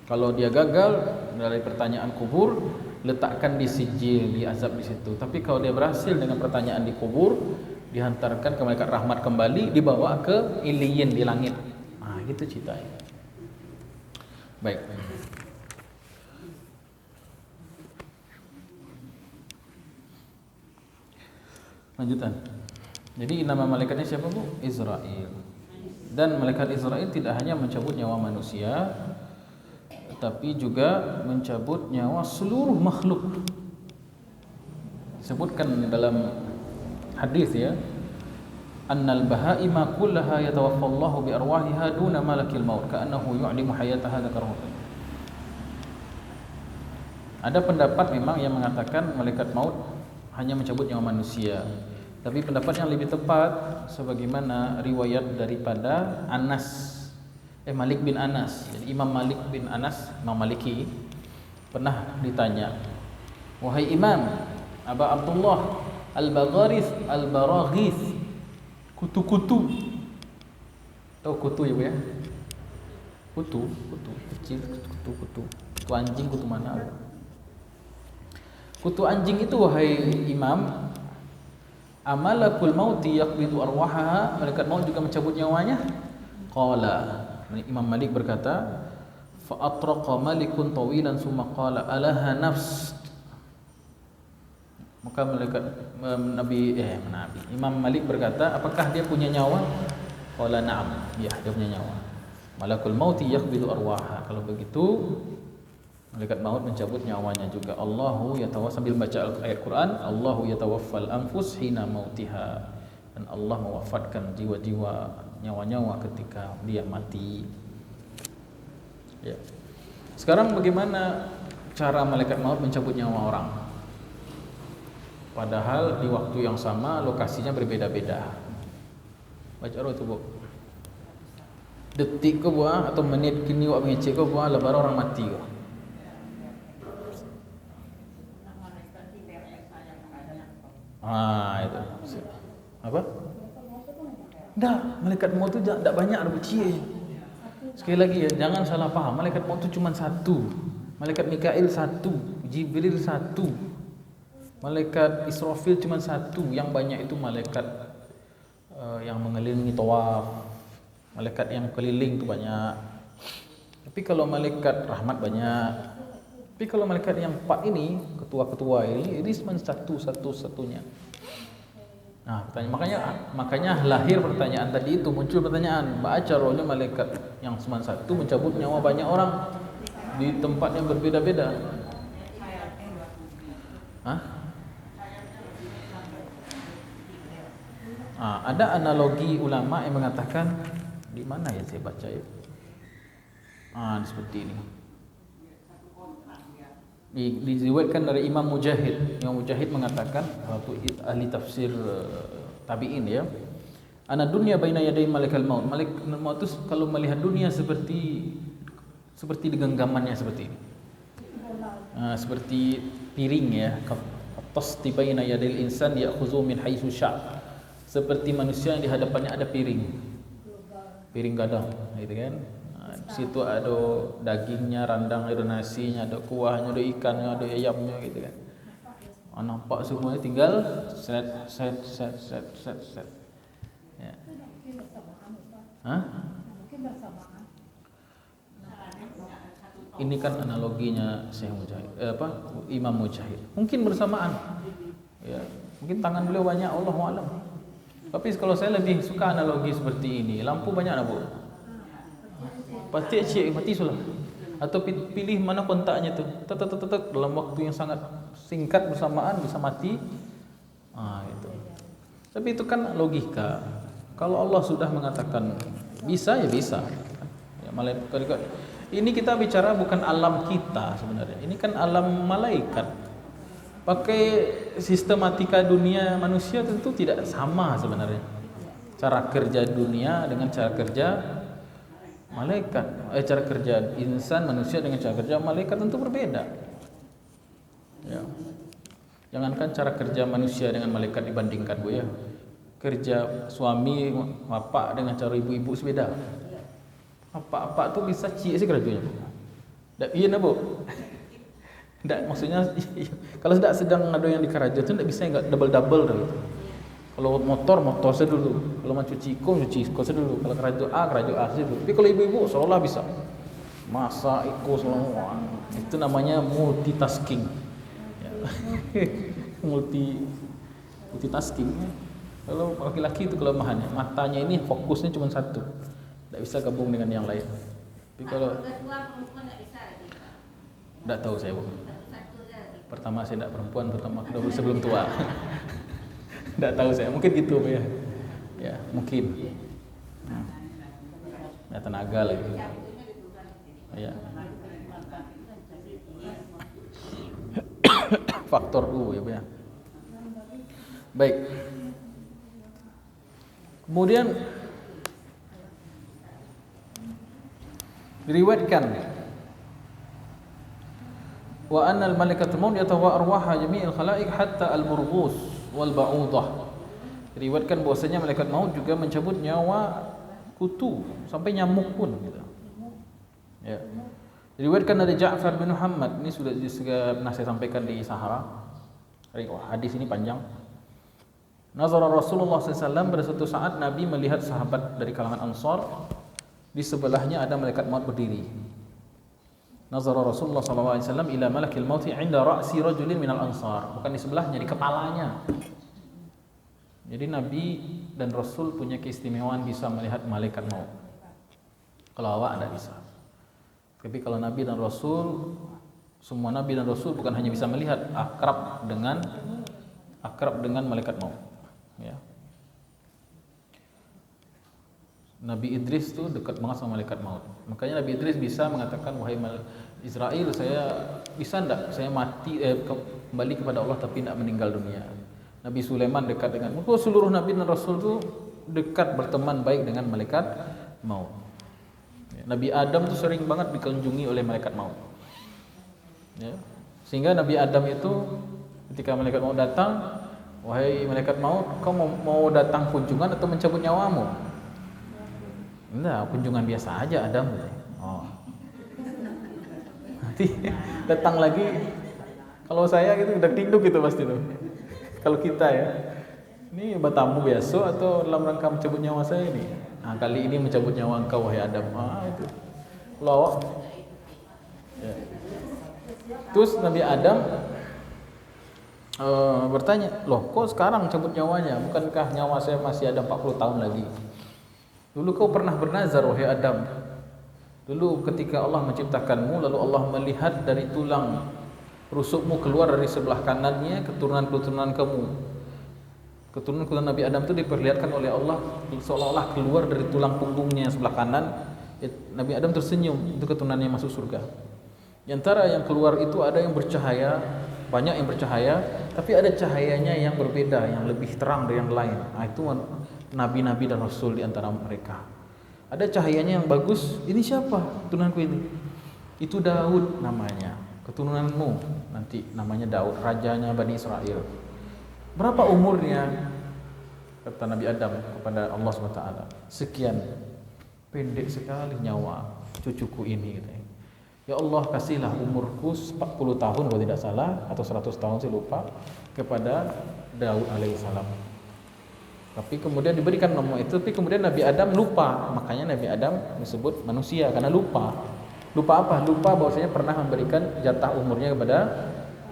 Kalau dia gagal dari pertanyaan kubur, letakkan di sijil, di azab di situ. Tapi kalau dia berhasil dengan pertanyaan di kubur, dihantarkan ke malaikat rahmat kembali, dibawa ke iliyin di langit. Gitu ceritanya. Baik. Lanjutan. Jadi nama malaikatnya siapa Bu? Israil. Dan malaikat Israil tidak hanya mencabut nyawa manusia, tapi juga mencabut nyawa seluruh makhluk. Disebutkan dalam hadis ya, annal bahaima kullaha yatawaffallahu bi arwahiha duna malakil maut ka'annahu yu'limu hayataha dzakarahu. Ada pendapat memang yang mengatakan malaikat maut hanya mencabut nyawa manusia. Tapi pendapat yang lebih tepat sebagaimana riwayat daripada Malik bin Anas. Jadi Imam Malik bin Anas, Imam Maliki pernah ditanya, "Wahai Imam, Aba Abdullah, al-Baraghis, kutu-kutu." Tahu kutu ya Bu ya? Kutu kecil, kutu anjing, kutu mana? Kutu anjing itu wahai Imam, Amalakul mauti yaqbidu arwahaha, malaikat maut juga mencabut nyawanya? Qala, Imam Malik berkata, fa atraqa malikun tawilan summa qala alaha nafs. Maka malaikat Imam Malik berkata, apakah dia punya nyawa? Qala na'am, ya, dia punya nyawa. Malakul mauti yaqbidu arwaha. Kalau begitu malaikat maut mencabut nyawanya juga. Allahu yatawaffal, sambil baca ayat Quran, Allahu yatawaffal anfus hina mautiha. Dan Allah mewafatkan jiwa-jiwa, nyawa-nyawa ketika dia mati. Ya. Sekarang bagaimana cara malaikat maut mencabut nyawa orang? Padahal di waktu yang sama lokasinya berbeda-beda. Baca itu, Bu. Detik ke buah atau menit kini wak mengecek ke buah lebar orang mati ke. Itu. Apa? Dah, malaikat maut itu tak banyak ada bercia. Sekali lagi ya, jangan salah paham. Malaikat maut itu cuma satu. Malaikat Mikail satu, Jibril satu. Malaikat Israfil cuma satu. Yang banyak itu malaikat yang mengelilingi tawaf. Malaikat yang keliling itu banyak. Tapi kalau malaikat rahmat banyak. Tapi kalau malaikat yang 4 ini, ketua-ketua ini cuma satu-satunya. Nah, makanya lahir pertanyaan tadi itu, muncul pertanyaan, baca rohnya malaikat yang cuma satu mencabut nyawa banyak orang di tempat yang berbeda-beda. Ada analogi ulama yang mengatakan, di mana ya saya baca ya? Seperti ini. Diriwayatkan dari Imam Mujahid. Imam Mujahid mengatakan, waktu ahli tafsir tabi'in ya, ana dunya baina yaday malaikal maut. Malaikat maut itu kalau melihat dunia seperti di genggamannya seperti ini. Seperti piring ya, qatasti baina yadil insan ya'khudhu min haitsu sya'. Seperti manusia yang di hadapannya ada piring gadang, gitu kan. Di situ ada dagingnya, randang, ada nasinya, ada kuahnya, ada ikannya, ada ayamnya, gitu kan. Nampak semuanya, tinggal set. Ya. Ini kan analoginya Syekh Mujahid, Imam Mujahid. Mungkin bersamaan. Ya, mungkin tangan beliau banyak, Allahu a'lam. Tapi kalau saya lebih suka analogi seperti ini. Lampu banyak tak, Bu? Pasti cik mati sulah. Atau pilih mana kontaknya tu. Tek dalam waktu yang sangat singkat bersamaan bisa mati. Itu. Tapi itu kan logika. Kalau Allah sudah mengatakan bisa ya bisa. Ya, malaikat. Ini kita bicara bukan alam kita sebenarnya. Ini kan alam malaikat. Pakai sistematika dunia manusia tentu tidak sama sebenarnya. Cara kerja dunia dengan cara kerja malaikat, cara kerja insan manusia dengan cara kerja malaikat tentu berbeda. Ya. Jangankan cara kerja manusia dengan malaikat dibandingkan, Bu ya. Kerja suami bapak dengan cara ibu-ibu sebeda. Bapak tu bisa cik sih kerjanya, Bu. Tak iya nak, Bu. Tak, maksudnya kalau sedang ada yang dikeraja tu tak bisa enggak double-double dah gitu. Kalau motor saya dulu. Kalau mau cuci iko saya dulu. Kalau keraja A saya dulu. Tapi kalau ibu-ibu seolah bisa masak iko semua. Itu namanya multitasking. Ya. multitasking. Kalau laki-laki itu kelemahannya, matanya ini fokusnya cuma satu. Tak bisa gabung dengan yang lain. Tapi kalau tak tahu saya, Bu. Pertama saya tak perempuan, kedua sebelum tua. Tak tahu saya, mungkin gitu, Bu ya. Ya, mungkin. Ya, tenaga lagi. Ya. Faktor U ya, Bu ya. Baik. Kemudian diriwayatkan wa anna al-malakatul maut yatawa arwaha jami'il khalaiq hatta al-murghus wal ba'udah. Diriwayatkan bahwasanya malaikat maut juga mencabut nyawa kutu sampai nyamuk pun gitu. Ya. Diriwayatkan dari Ja'far bin Muhammad, ini sudah pernah saya sampaikan di Sahara. Hadis ini panjang. Nazara Rasulullah SAW, pada suatu saat Nabi melihat sahabat dari kalangan Ansar, di sebelahnya ada malaikat maut berdiri. Nazara Rasulullah SAW ila malakil mauti inda ra'si rajulin minal ansar, bukan di sebelahnya, di kepalanya. Jadi Nabi dan Rasul punya keistimewaan bisa melihat malaikat maut. Kalau awak tidak bisa. Tapi kalau Nabi dan Rasul, semua Nabi dan Rasul bukan hanya bisa melihat, akrab dengan malaikat maut. Ya. Nabi Idris tuh dekat banget sama malaikat maut. Makanya Nabi Idris bisa mengatakan, wahai Israel, saya bisa enggak saya mati kembali kepada Allah tapi tidak meninggal dunia. Nabi Sulaiman dekat dengan, seluruh Nabi dan Rasul tuh dekat berteman baik dengan malaikat maut. Nabi Adam tuh sering banget dikunjungi oleh malaikat maut. Ya. Sehingga Nabi Adam itu ketika malaikat maut datang, wahai malaikat maut, kau mau datang kunjungan atau mencabut nyawamu? Enggak, kunjungan biasa aja Adam. Oh. Nanti datang lagi, kalau saya gitu udah tinduk gitu pasti tuh. Kalau kita ya, ini bertamu biasa atau dalam rangka mencabut nyawa saya ini? Nah, kali ini mencabut nyawa engkau wahai Adam. Itu. Kalau awak, ya. Terus Nabi Adam bertanya, loh kok sekarang cabut nyawanya? Bukankah nyawa saya masih ada 40 tahun lagi? Dulu kau pernah bernazar wahai Adam. Dulu ketika Allah menciptakanmu, lalu Allah melihat dari tulang rusukmu keluar dari sebelah kanannya keturunan-keturunan kamu. Keturunan Nabi Adam itu diperlihatkan oleh Allah seolah-olah keluar dari tulang punggungnya sebelah kanan. Nabi Adam tersenyum, itu keturunannya masuk surga. Di antara yang keluar itu ada yang bercahaya, banyak yang bercahaya, tapi ada cahayanya yang berbeda, yang lebih terang dari yang lain. Nah, itu nabi-nabi dan rasul di antara mereka. Ada cahayanya yang bagus. Ini siapa? Keturunanku ini. Itu Daud namanya. Keturunanmu nanti namanya Daud, rajanya Bani Israel. Berapa umurnya? Kata Nabi Adam kepada Allah SWT. Sekian. Pendek sekali nyawa cucuku ini. Gitu. Ya Allah, kasihlah umurku 40 tahun kalau tidak salah, atau 100 tahun saya lupa, kepada Daud alaihissalam. Tapi kemudian diberikan nomor itu, tapi kemudian Nabi Adam lupa. Makanya Nabi Adam disebut manusia karena lupa. Lupa apa? Lupa bahwasanya pernah memberikan jatah umurnya kepada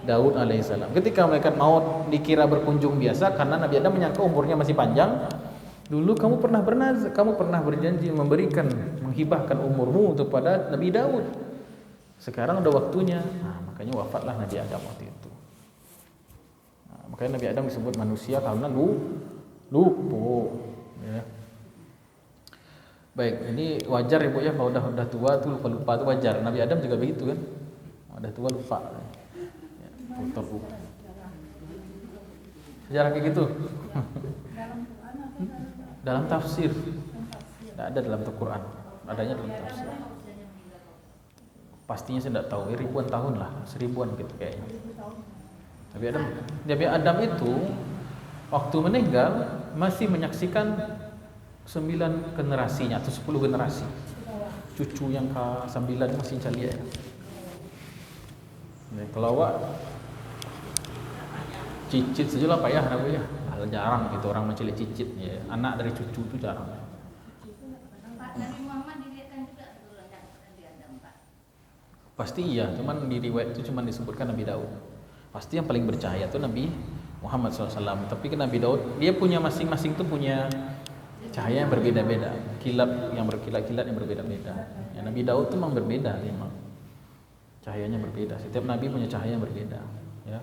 Daud alaihissalam. Ketika malaikat maut dikira berkunjung biasa karena Nabi Adam menyangka umurnya masih panjang. Dulu kamu pernah berjanji memberikan, menghibahkan umurmu kepada Nabi Daud. Sekarang udah waktunya. Nah, makanya wafatlah Nabi Adam waktu itu. Nah, makanya Nabi Adam disebut manusia karena lupa. Ya. Baik, ini wajar Ibu ya, kalau udah tua tuh lupa tuh wajar. Nabi Adam juga begitu kan. Udah tua lupa. Ya, lupa. Sejarah kayak gitu. Dalam tafsir. Tidak ada dalam Al-Quran. Adanya dalam tafsir. Pastinya saya tidak tahu, ribuan tahun lah, 1000-an gitu kayaknya. Nabi Adam itu waktu meninggal masih menyaksikan 9 generasinya atau 10 generasi. Cucu yang ke-9 masih calia. Nah, kalau awak cicit saja lah payah namanya. Jarang gitu orang mencelik cicit ya. Anak dari cucu itu jarang. Nabi Muhammad dilihatkan juga keturunan Nabi Adam, Pak. Pasti iya, cuman di riwayat itu cuman disebutkan Nabi Daud. Pasti yang paling bercahaya itu Nabi Muhammad SAW. Tapi kan Nabi Daud, dia punya masing-masing tuh punya cahaya yang berbeda-beda, kilat yang berkilat-kilat yang berbeda-beda. Ya, Nabi Daud tuh memang berbeda, memang cahayanya berbeda. Setiap Nabi punya cahaya yang berbeda. Ya,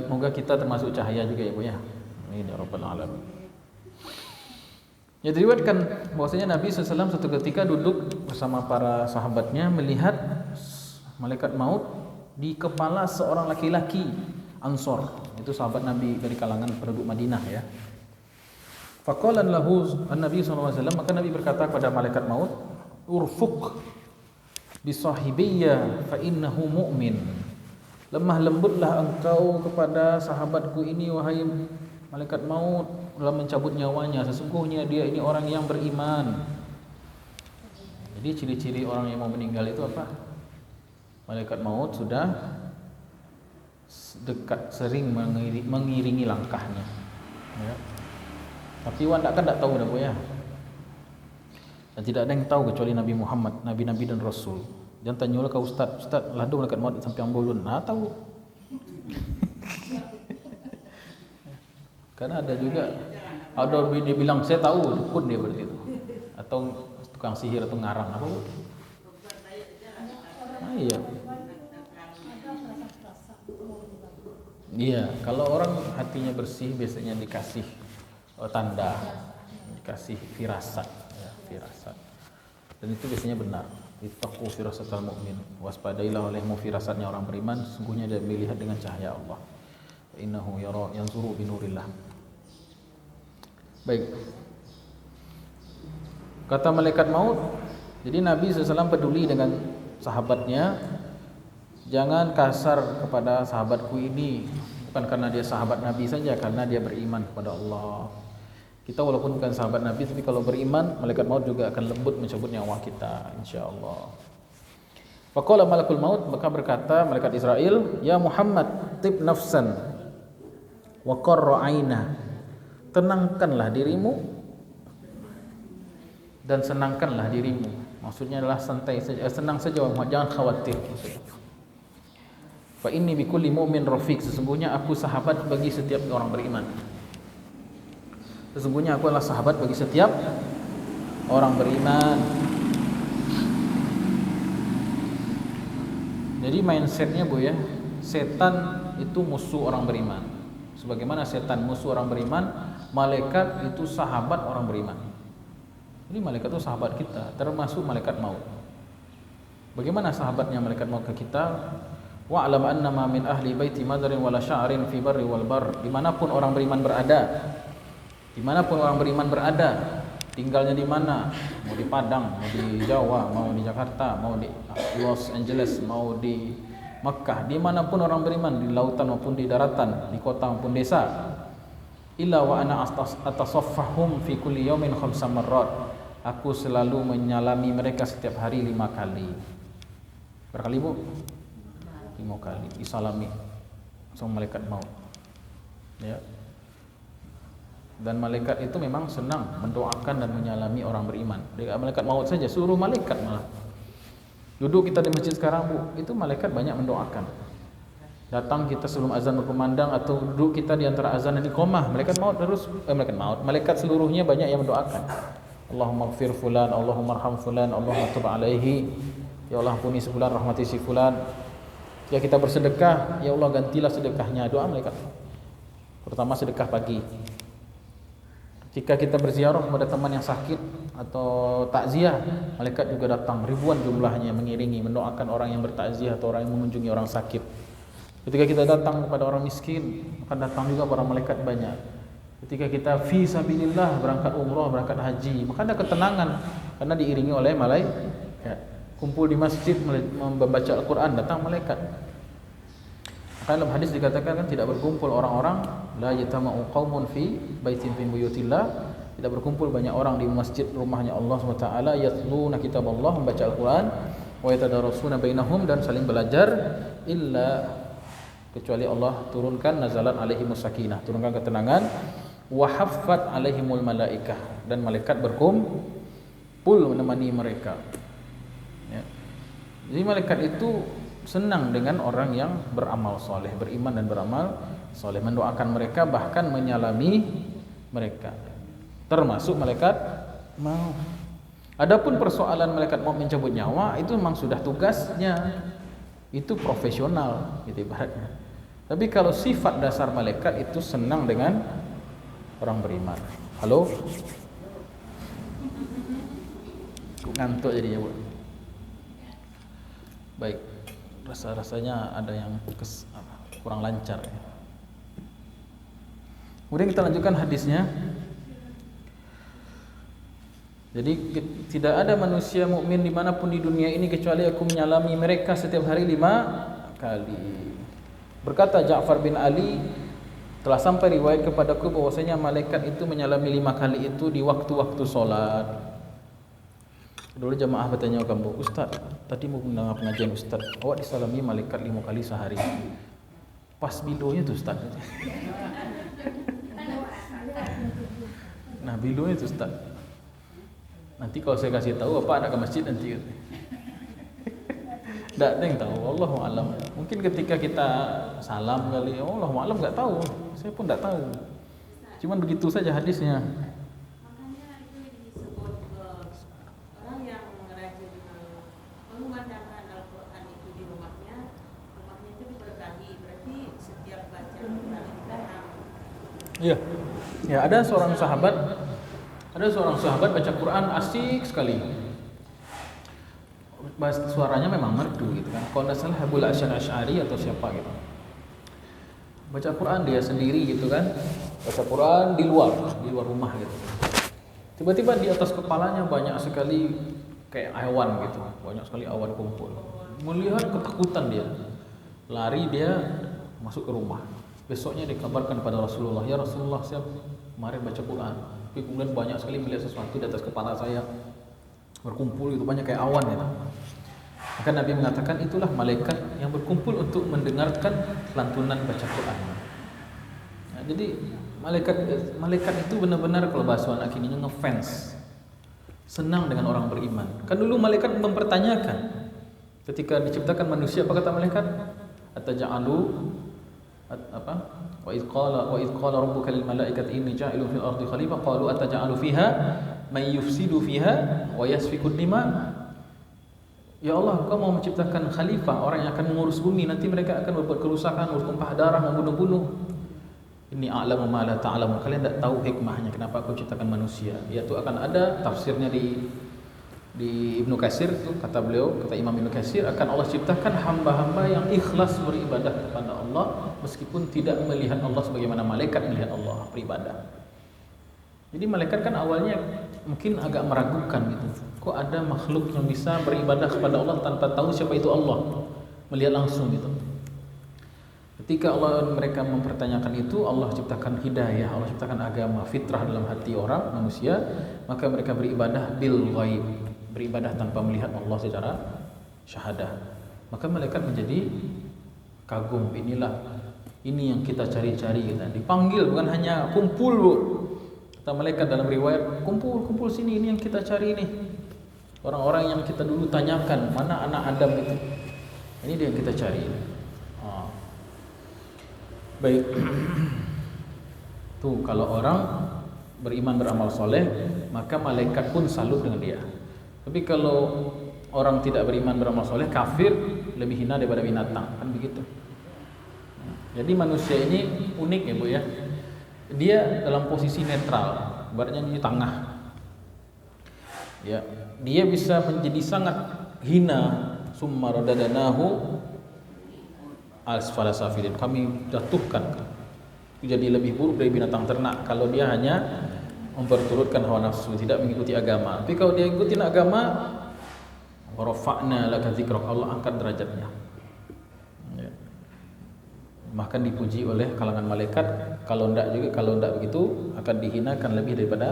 moga kita termasuk cahaya juga ya Bu ya. Amin ya rabbal alamin. Ya, diriwayatkan bahwasanya Nabi SAW suatu ketika duduk bersama para sahabatnya melihat malaikat maut di kepala seorang laki-laki Ansor. Itu sahabat Nabi dari kalangan penduduk Madinah ya. Faqala lahu an-nabi sallallahu alaihi wasallam, maka Nabi berkata kepada malaikat maut, "Urfuq bi sahibiyya fa innahu mu'min." Lemah lembutlah engkau kepada sahabatku ini wahai malaikat maut dalam mencabut nyawanya, sesungguhnya dia ini orang yang beriman. Jadi ciri-ciri orang yang mau meninggal itu apa? Malaikat maut sudah dekat, sering mengiringi langkahnya. Ya. Tapi wan tak tahu dah ya. Dan tidak ada yang tahu kecuali Nabi Muhammad, nabi-nabi dan rasul. Jangan tanyalah ke ustaz, landu malaikat maut sampai yang bolon. Nah, tahu. Karena ada juga dia bilang saya tahu, dukun dia berarti itu. Atau tukang sihir atau ngarang apa? Iya. Iya, kalau orang hatinya bersih biasanya dikasih tanda, dikasih firasat, ya, firasat. Dan itu biasanya benar. Ittaqu firasatal mu'min. Waspadailah olehmu firasatnya orang beriman, sesungguhnya dia melihat dengan cahaya Allah. Innahu yara yanzuru binurillah. Baik. Kata malaikat maut, jadi Nabi SAW peduli dengan sahabatnya. Jangan kasar kepada sahabatku ini, bukan karena dia sahabat Nabi saja, karena dia beriman kepada Allah. Kita walaupun bukan sahabat Nabi, tapi kalau beriman, malaikat maut juga akan lembut mencabut nyawa kita, insya-Allah. Faqala malakul maut, maka berkata malaikat Israel, ya Muhammad, tib nafsan wa qarra aina. Tenangkanlah dirimu dan senangkanlah dirimu. Maksudnya adalah santai saja, senang saja, jangan khawatir. Fa inni bikulli mu'min rafiq, sesungguhnya aku sahabat bagi setiap orang beriman. Sesungguhnya aku adalah sahabat bagi setiap orang beriman. Jadi mindsetnya Bu ya, setan itu musuh orang beriman. Sebagaimana setan musuh orang beriman, malaikat itu sahabat orang beriman. Jadi malaikat itu sahabat kita, termasuk malaikat maut. Bagaimana sahabatnya malaikat maut ke kita? Wa'lam annama min ahli baiti madarin wala sya'rin fi barri wal bar. Dimanapun orang beriman berada, tinggalnya di mana, mau di Padang, mau di Jawa, mau di Jakarta, mau di Los Angeles, mau di Mekah, dimanapun orang beriman, di lautan maupun di daratan, di kota maupun desa, illa wa ana atasaffahum fi kulli yawmin khamsa marrat. Aku selalu menyalami mereka setiap hari 5 kali. Berkali Bu? 5 kali disalami sama malaikat maut. Ya. Dan malaikat itu memang senang mendoakan dan menyalami orang beriman. Dekat malaikat maut saja, suruh malaikat malah. Duduk kita di masjid sekarang Bu, itu malaikat banyak mendoakan. Datang kita sebelum azan berkumandang atau duduk kita di antara azan dan iqamah, malaikat maut terus malaikat seluruhnya banyak yang mendoakan. Allahumma ighfir fulan, Allahumma arham fulan, Allahumma tub alaihi. Ya Allah ampuni si fulan, rahmati si fulan. Ya kita bersedekah, ya Allah gantilah sedekahnya, doa malaikat. Terutama sedekah pagi. Jika kita berziarah kepada teman yang sakit atau takziah, malaikat juga datang ribuan jumlahnya mengiringi, mendoakan orang yang bertakziah atau orang yang mengunjungi orang sakit. Ketika kita datang kepada orang miskin, akan datang juga para malaikat banyak. Ketika kita fi sabilillah, berangkat umrah, berangkat haji, maka ada ketenangan karena diiringi oleh malaikat. Kumpul di masjid membaca Al-Quran, datang malaikat. Maka dalam hadis dikatakan kan tidak berkumpul orang-orang, la yatama'u qaumun fi baitin min buyutillah, tidak berkumpul banyak orang di masjid rumahnya Allah SWT, yatluna kitaballah, membaca Al-Quran, wa yatadarasuna bainahum, dan saling belajar, illa kecuali Allah turunkan nazalat alaihimus sakinah, turunkan ketenangan, wa haffat alaihimul malaikah, dan malaikat berkumpul menemani mereka. Ya. Jadi malaikat itu senang dengan orang yang beramal soleh, beriman dan beramal soleh, mendoakan mereka, bahkan menyalami mereka, termasuk malaikat maut. Adapun persoalan malaikat maut mencabut nyawa, itu memang sudah tugasnya, itu profesional gitu ibaratnya. Tapi kalau sifat dasar malaikat itu senang dengan orang beriman. Halo? Ngantuk jadinya Bu. Baik, rasanya ada yang kurang lancar ya. Kemudian kita lanjutkan hadisnya. Jadi tidak ada manusia mukmin dimanapun di dunia ini kecuali aku menyalami mereka setiap hari 5 kali. Berkata Ja'far bin Ali, telah sampai riwayat kepadaku bahwasanya malaikat itu menyalami 5 kali itu di waktu-waktu solat. Dulu jamaah bertanya kamu, Ustaz, tadi mau mendengar pengajian Ustaz, awak disalami malaikat 5 kali sehari. Pas bidonya tuh Ustaz. Nah, bilu itu Ustaz. Nanti kalau saya kasih tahu Bapak nak ke masjid nanti. Tak ada yang tahu, Allahu alam. Mungkin ketika kita salam kali, Allahu alam enggak tahu. Saya pun enggak tahu. Cuman begitu saja hadisnya. Makanya itu disebut orang yang rajin memandangkan Al-Quran itu di rumahnya itu diberkahi. Berarti setiap baca Al-Quran itu datang. Iya. Ya, ada seorang sahabat baca Quran asik sekali. Suaranya memang merdu gitu kan. Kalau tidak salah Abu Asy'ari atau siapa gitu. Baca Quran dia sendiri gitu kan. Baca Quran di luar rumah gitu. Tiba-tiba di atas kepalanya banyak sekali kayak awan gitu. Banyak sekali awan kumpul. Melihat ketakutan dia. Lari dia masuk ke rumah. Besoknya dikabarkan kepada Rasulullah, "Ya Rasulullah, saya kemarin baca Quran. Tapi kemudian banyak sekali melihat sesuatu di atas kepala saya. Berkumpul itu banyak kayak awan gitu." Maka Nabi mengatakan itulah malaikat yang berkumpul untuk mendengarkan lantunan baca Quran. Nah, jadi malaikat itu benar-benar kalau bahasa anak kininya ngefans. Senang dengan orang beriman. Kan dulu malaikat mempertanyakan ketika diciptakan manusia, apa kata malaikat? Ataja'alu apa? Wa idz qala rabbuka lil malaikati inni ja'ilun fil ardi khalifah qalu ataja'alu fiha may yufsidu fiha wa yasfiku dima. Ya Allah, Engkau mau menciptakan khalifah, orang yang akan mengurus bumi, nanti mereka akan berbuat kerusakan, bertumpah darah, membunuh-bunuh. Ini a'lamu ma la ta'lamun. Kalian tidak tahu hikmahnya kenapa Aku ciptakan manusia. Yaitu akan ada tafsirnya di Ibnu Katsir itu kata Imam Ibnu Katsir, akan Allah ciptakan hamba-hamba yang ikhlas beribadah kepada Allah meskipun tidak melihat Allah sebagaimana malaikat melihat Allah beribadah. Jadi malaikat kan awalnya mungkin agak meragukan gitu. Kok ada makhluk yang bisa beribadah kepada Allah tanpa tahu siapa itu Allah, melihat langsung gitu. Ketika mereka mempertanyakan itu, Allah ciptakan hidayah, Allah ciptakan agama, fitrah dalam hati orang manusia, maka mereka beribadah bil ghaib, beribadah tanpa melihat Allah secara syahadah. Maka malaikat menjadi kagum, ini yang kita cari-cari gitu. Dipanggil bukan hanya kumpul, Bu. Kata malaikat dalam riwayat, kumpul sini, ini yang kita cari nih. Orang-orang yang kita dulu tanyakan, mana anak Adam itu? Ini dia yang kita cari. Baik. Tuh, kalau orang beriman beramal soleh, maka malaikat pun salut dengan dia. Tapi kalau orang tidak beriman beramal soleh, kafir, lebih hina daripada binatang, kan begitu. Jadi manusia ini unik ya Bu ya. Dia dalam posisi netral, ibaratnya di tengah. Ya, dia bisa menjadi sangat hina, summa radadanahu asfala safilin. Kami jatuhkan jadi lebih buruk dari binatang ternak kalau dia hanya memperturutkan hawa nafsu, tidak mengikuti agama. Tapi kalau dia ikuti agama, wa rafa'na laka dzikrak, Allah angkat derajatnya. Ya. Bahkan dipuji oleh kalangan malaikat. Kalau tidak begitu akan dihinakan lebih daripada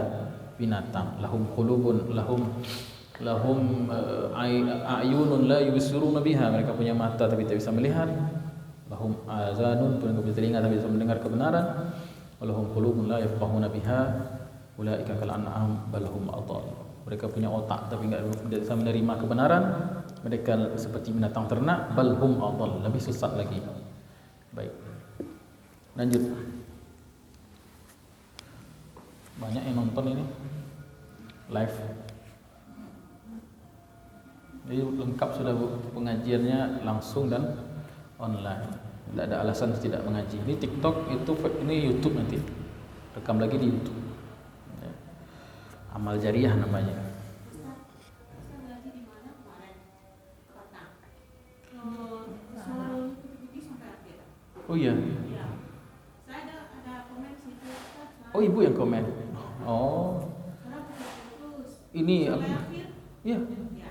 binatang. Lahum qulubun lahum a'yunun la yubsiruna biha, mereka punya mata tapi tidak bisa melihat. Lahum azanun, punya telinga tapi bisa mendengar kebenaran. Walahum qulubun la yafqahuna biha ulaika kal an'am bal hum adall. Mereka punya otak tapi tidak bisa menerima kebenaran. Mereka seperti binatang ternak, bal hum adall, lebih sesat lagi. Baik. Lanjut. Banyak yang nonton ini live. Jadi lengkap sudah pengajiannya langsung dan online. Tidak ada alasan tidak mengaji. Ini TikTok, ini YouTube nanti. Rekam lagi di YouTube. Ya. Amal jariah namanya. Saya ngaji di mana kemarin? Kota. Sampai akhir. Oh iya. Ya. Saya ada komen situ. Oh, Ibu yang komen. Oh. Karena putus. Ini Sampai akhir. Iya. Ya.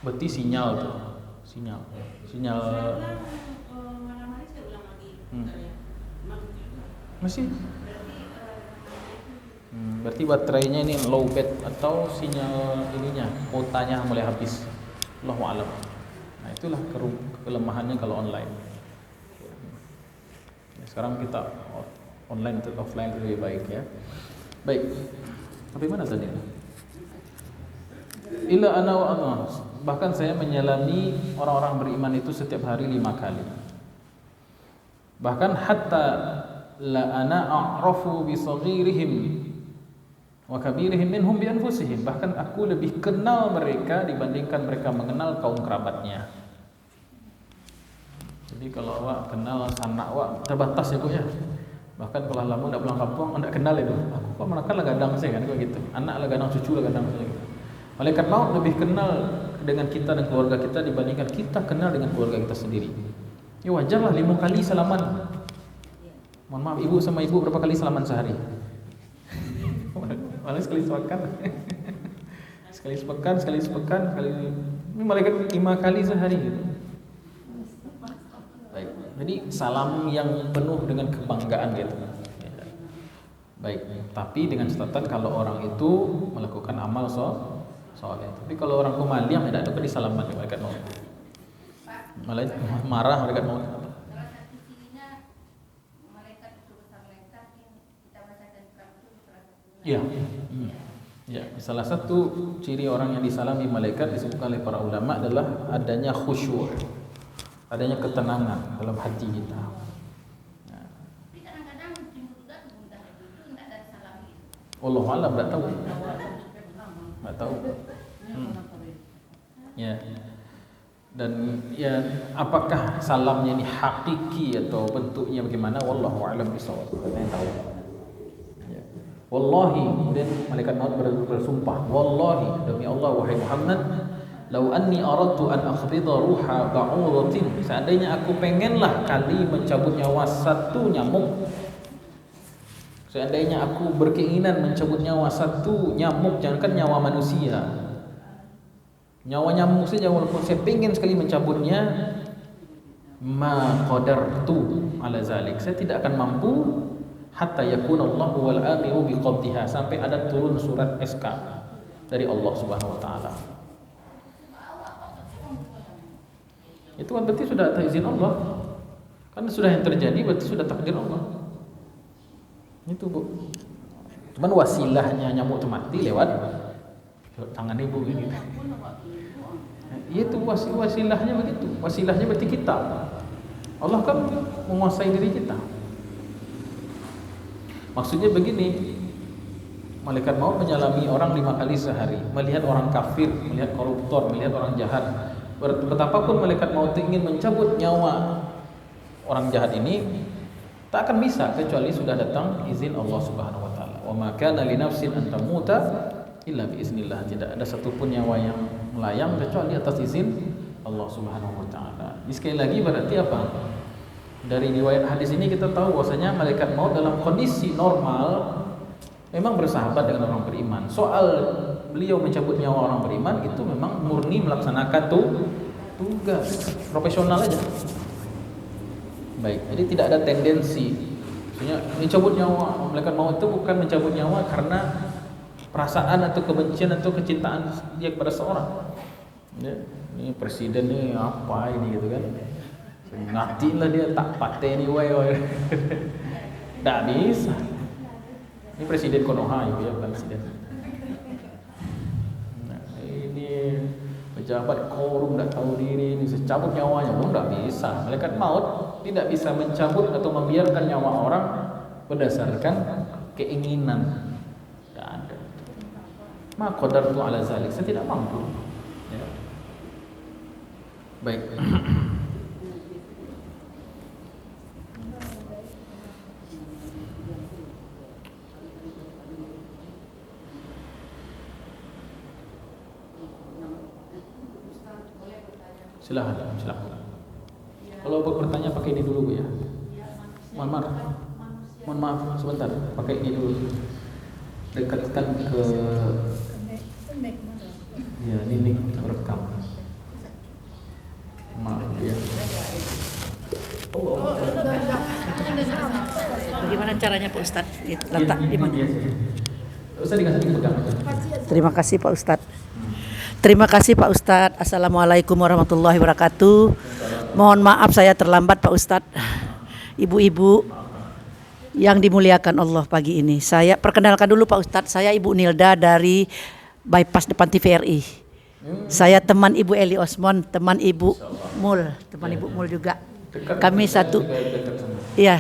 Berarti sinyal tuh. Sinyal. Saya ulang malam hari saya ulang lagi. Bentar ya. Masih. Berarti Berarti baterainya ini low bat atau sinyal ininya kuotanya mulai habis. Allahu a'lam. Nah, itulah kelemahannya kalau online. Sekarang kita online atau offline lebih baik ya. Baik. Sampai mana tadi? Illa ana wa ana. Bahkan saya menyalami orang-orang beriman itu setiap hari 5 kali. Bahkan hatta la ana a'rafu bi saghirihim wa kabirihim minhum bi anfusihim. Bahkan aku lebih kenal mereka dibandingkan mereka mengenal kaum kerabatnya. Jadi kalau awak kenal sanak awak terbatas ya Bu ya. Bahkan kalau lama enggak pulang kampung enggak kenal itu. Aku kok menakan lah gadang saya kan kayak gitu. Anak lah gadang, cucu lah gadang saya gitu. Malaikat maut lebih kenal dengan kita dan keluarga kita dibandingkan kita kenal dengan keluarga kita sendiri. Ya wajarlah 5 kali salaman. Mohon maaf ibu sama ibu berapa kali salaman sehari? Malah sekali sepekan. sekali sepekan, ini malaikat 5 kali sehari gitu. Baik. Jadi salam yang penuh dengan kebanggaan gitu. Baik, tapi dengan catatan kalau orang itu melakukan amal soleh. Tapi kalau orang pemaliam tidak ada disalaman malaikat maut. Malah marah malaikat maut. Salah satu cirinya malaikat itu bersama malaikat yang kita bacakan Quran itu salah satunya. Iya. Ya, salah satu ciri orang yang disalami malaikat disebutkan oleh para ulama adalah adanya khusyuk, adanya ketenangan dalam hati kita. Tapi kadang-kadang timbul juga kegundahan itu tidak dari salam itu. Allah alam enggak tahu. Enggak tahu. Ya. Dan ya apakah salamnya ini hakiki atau bentuknya bagaimana wallahu a'lam bishawab. Saya tahu. Ya. Wallahi, kemudian malaikat maut bersumpah, wallahi demi Allah wahai Muhammad, lau anni aradtu an akhbida ruha ba'udatin, seandainya aku pengenlah kali mencabut nyawa satu nyamuk. Seandainya aku berkeinginan mencabut nyawa satu nyamuk, jangankan nyawa manusia, nyawa nyamuk saja walaupun saya pengen sekali mencabutnya, ma qadartu ala zalik, saya tidak akan mampu hatta yakunallahu wal amiru biqabdiha, sampai ada turun surat SK dari Allah Subhanahu wa taala. Itu kan berarti sudah atas izin Allah. Kan sudah yang terjadi berarti sudah takdir Allah. Itu Bu. Cuman wasilahnya nyamuk itu mati lewat tangan ibu ini. Itu wasilahnya begitu. Wasilahnya berarti kita. Allah kan menguasai diri kita. Maksudnya begini, malaikat maut menyalami orang 5 kali sehari, melihat orang kafir, melihat koruptor, melihat orang jahat. Betapapun malaikat maut ingin mencabut nyawa orang jahat ini, tak akan bisa kecuali sudah datang izin Allah Subhanahu wa taala. Wa ma kana li nafsin an tamuta illa bi iznillah. Tidak ada satupun nyawa yang melayang kecuali atas izin Allah Subhanahu wa taala. Sekali lagi berarti apa? Dari riwayat hadis ini kita tahu bahwasanya malaikat maut dalam kondisi normal memang bersahabat dengan orang beriman. Soal beliau mencabut nyawa orang beriman itu memang murni melaksanakan tugas profesional aja. Baik, jadi tidak ada tendensi. Maksudnya mencabut nyawa malaikat maut itu bukan mencabut nyawa karena perasaan atau kebencian atau kecintaan dia kepada seorang. Ya, ini presiden ini apa ini gitu kan? Ngatilah dia tak patah ni wai. Tak bisa. Ini presiden Konoha ya bukan presiden. Nah, ini pejabat korum tak tahu diri ini secabut nyawanya pun tak bisa. Malaikat maut tidak bisa mencabut atau membiarkan nyawa orang berdasarkan keinginan. Tak ada. Ma qadartu ala zalik, saya tidak mampu. Ya. Baik. Silakan. Kalau bertanya pakai ini dulu Bu ya. Mohon maaf sebentar, pakai ini dulu. Dekatkan ke ya ini rekam. Maaf ya. Bagaimana caranya Pak Ustadz? Letak di mana? Ustaz dikasih pegang. Terima kasih Pak Ustadz. Terima kasih Pak Ustadz. Assalamualaikum warahmatullahi wabarakatuh. Mohon maaf saya terlambat Pak Ustadz. Ibu-ibu yang dimuliakan Allah pagi ini. Saya perkenalkan dulu Pak Ustadz, saya Ibu Nilda dari Bypass depan TVRI. Saya teman Ibu Eli Osmon, teman Ibu Mul, teman Ibu Mul juga. Kami satu. Iya.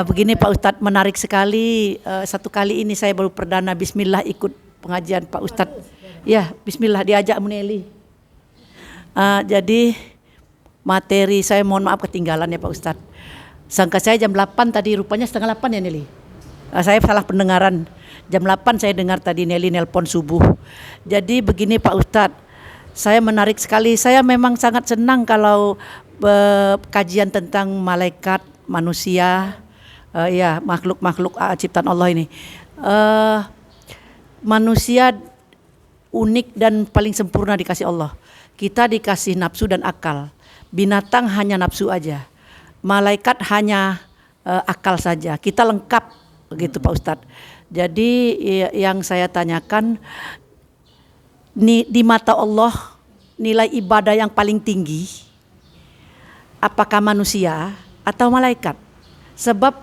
Begini Pak Ustadz, menarik sekali. Satu kali ini saya baru perdana Bismillah ikut pengajian Pak Ustadz. Ya, Bismillah diajak Muneli. Jadi materi saya mohon maaf ketinggalan ya Pak Ustadz. Sangka saya jam 8 tadi, rupanya setengah 8 ya Neli. Saya salah pendengaran. Jam 8 saya dengar tadi Neli nelpon subuh. Jadi begini Pak Ustadz, saya menarik sekali. Saya memang sangat senang kalau kajian tentang malaikat, manusia, ya makhluk-makhluk ciptaan Allah ini. Manusia unik dan paling sempurna dikasih Allah. Kita dikasih nafsu dan akal. Binatang hanya nafsu aja. Malaikat hanya akal saja. Kita lengkap begitu Pak Ustadz. Jadi yang saya tanyakan, di mata Allah nilai ibadah yang paling tinggi apakah manusia atau malaikat? Sebab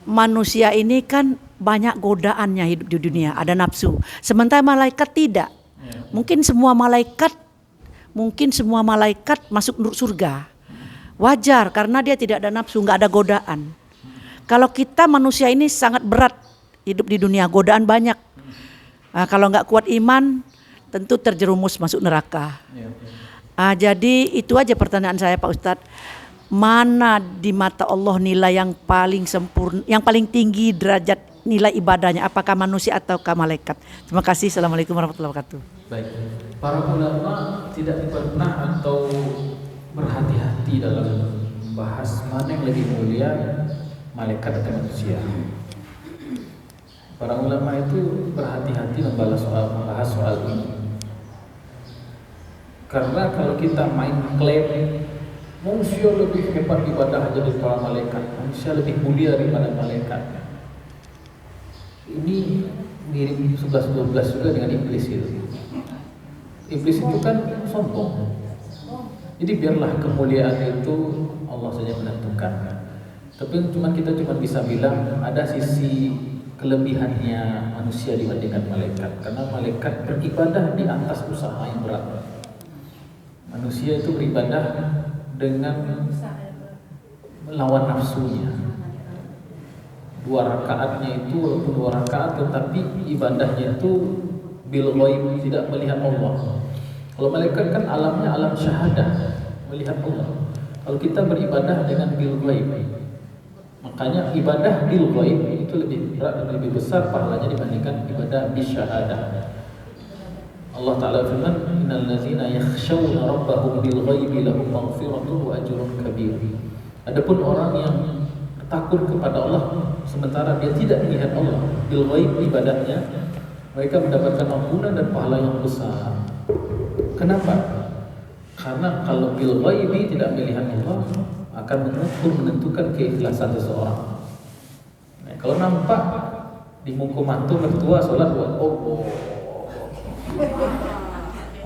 manusia ini kan banyak godaannya hidup di dunia, ada nafsu. Sementara malaikat tidak. Mungkin semua malaikat masuk surga. Wajar karena dia tidak ada nafsu, nggak ada godaan. Kalau kita manusia ini sangat berat hidup di dunia, godaan banyak. Kalau nggak kuat iman, tentu terjerumus masuk neraka. Jadi itu aja pertanyaan saya Pak Ustadz. Mana di mata Allah nilai yang paling sempurna, yang paling tinggi derajat nilai ibadahnya? Apakah manusia atau malaikat? Terima kasih. Assalamualaikum warahmatullahi wabarakatuh. Baik, para ulama tidak pernah atau berhati-hati dalam membahas mana yang lebih mulia, malaikat atau manusia. Para ulama itu berhati-hati membahas soal ini. Karena kalau kita main klaim manusia lebih hebat ibadah daripada malaikat, manusia lebih mulia daripada malaikat, ini mirip 11-12 juga dengan iblis itu. Iblis itu kan sombong. Jadi biarlah kemuliaan itu Allah saja menentukan. Tapi kita cuma bisa bilang ada sisi kelebihannya manusia dibandingkan malaikat. Karena malaikat beribadah di atas usaha yang berat. Manusia itu beribadah dengan melawan nafsunya. 2 rakaatnya itu walaupun 2 rakaat tetapi ibadahnya itu bil ghaib, tidak melihat Allah. Kalau malaikat kan alamnya alam syahadah, melihat Allah. Kalau kita beribadah dengan bil ghaib, makanya ibadah bil ghaib itu lebih berat dan lebih besar pahalanya dibandingkan ibadah bisyahadah. Allah Ta'ala firman, innal ladzina yakhshawna rabbahum bil ghaibi lahum maghfiratun wa ajrun kabir. Adapun orang yang takut kepada Allah sementara dia tidak melihat Allah, bil ghaib ibadahnya, mereka mendapatkan ampunan dan pahala yang besar. Kenapa? Karena kalau bil ghaibi tidak melihat Allah akan menentukan keikhlasan seseorang. Nah, kalau nampak di muka mantu mertua sholat buat Allah,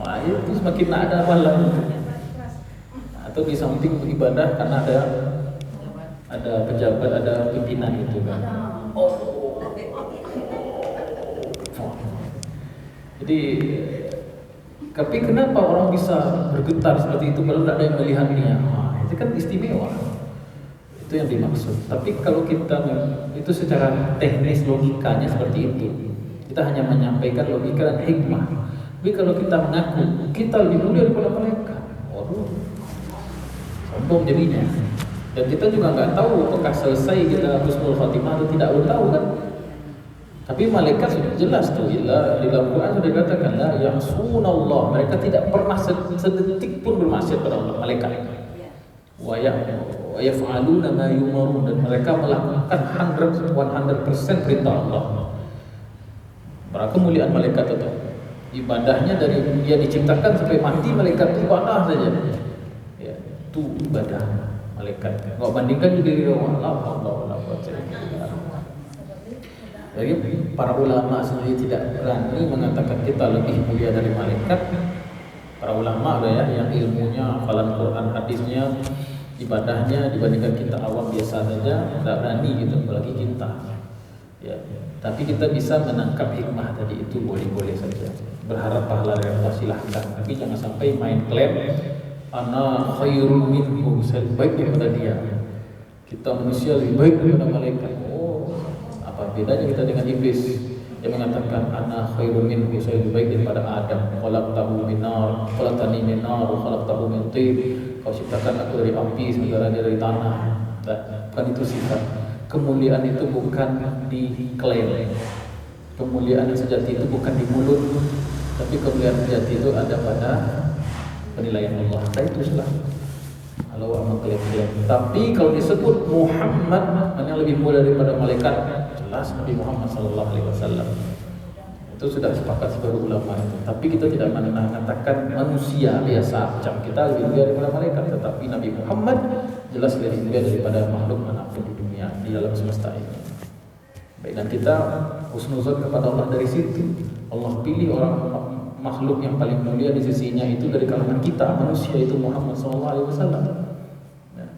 wah itu semakin ada amalan. Atau di samping beribadah karena ada pejabat, ada pimpinan itu kan. Jadi tapi kenapa orang bisa bergetar seperti itu kalau tidak ada yang melihatnya? Itu kan istimewa. Itu yang dimaksud. Tapi kalau kita itu secara teknis logikanya seperti itu, kita hanya menyampaikan logika dan hikmah. Tapi kalau kita mengaku kita lebih mulia daripada mereka, waduh, sombong jadinya. Dan kita juga nggak tahu apakah selesai kita husnul khatimah atau tidak, tahu kan? Tapi malaikat sudah jelas tuh, di dalam Quran sudah dikatakan la ya'sunallah, mereka tidak pernah sedetik pun bermaksiat pada Allah, malaikat. Wa yaf'aluna ma yumarun, dan mereka melakukan 100% perintah Allah. Berapa kemuliaan malaikat itu? Ibadahnya dari dia diciptakan sampai mati malaikat ibadah saja. Ya, itu ibadah malaikat. Enggak bandingkan diri Allah. Jadi para ulama sendiri tidak berani mengatakan kita lebih mulia dari malaikat. Para ulama ada ya yang ilmunya, hafalan Quran, hadisnya ibadahnya dibandingkan kita awam biasa saja, tidak berani gitu, apalagi kita. Ya. Tapi kita bisa menangkap hikmah tadi itu boleh-boleh saja. Berharap pahala dari Allah silahkan. Tapi jangan sampai main klaim ana khairun minhu, saya lebih baik daripada dia. Kita manusia lebih baik daripada malaikat. Oh, apa bedanya kita dengan iblis yang mengatakan ana khairun minhu, saya lebih baik daripada Adam. Khalaqtahu min nar, khalaqtani min nar, wa khalaqtahu min tin. Kau ciptakan aku dari api, sementara dia dari tanah. Bukan itu sifat. Kemuliaan itu bukan diklaim. Kemuliaan yang sejati itu bukan di mulut, tapi kemuliaan sejati itu ada pada penilaian Allah. Nah itu salah. Kalau orang mengklaim-klaim. Tapi kalau disebut Muhammad, mana yang lebih mulia daripada malaikat? Jelas Nabi Muhammad SAW. Itu sudah sepakat seluruh ulama itu. Tapi kita tidak mengatakan manusia biasa macam kita lebih mulia daripada malaikat. Tetapi Nabi Muhammad jelas lebih mulia daripada makhluk manapun di dunia, di alam semesta ini. Baik, dan kita husnuzon kepada Allah dari situ. Allah pilih orang makhluk yang paling mulia di sisinya itu dari kalangan kita manusia, itu Muhammad SAW. Nah,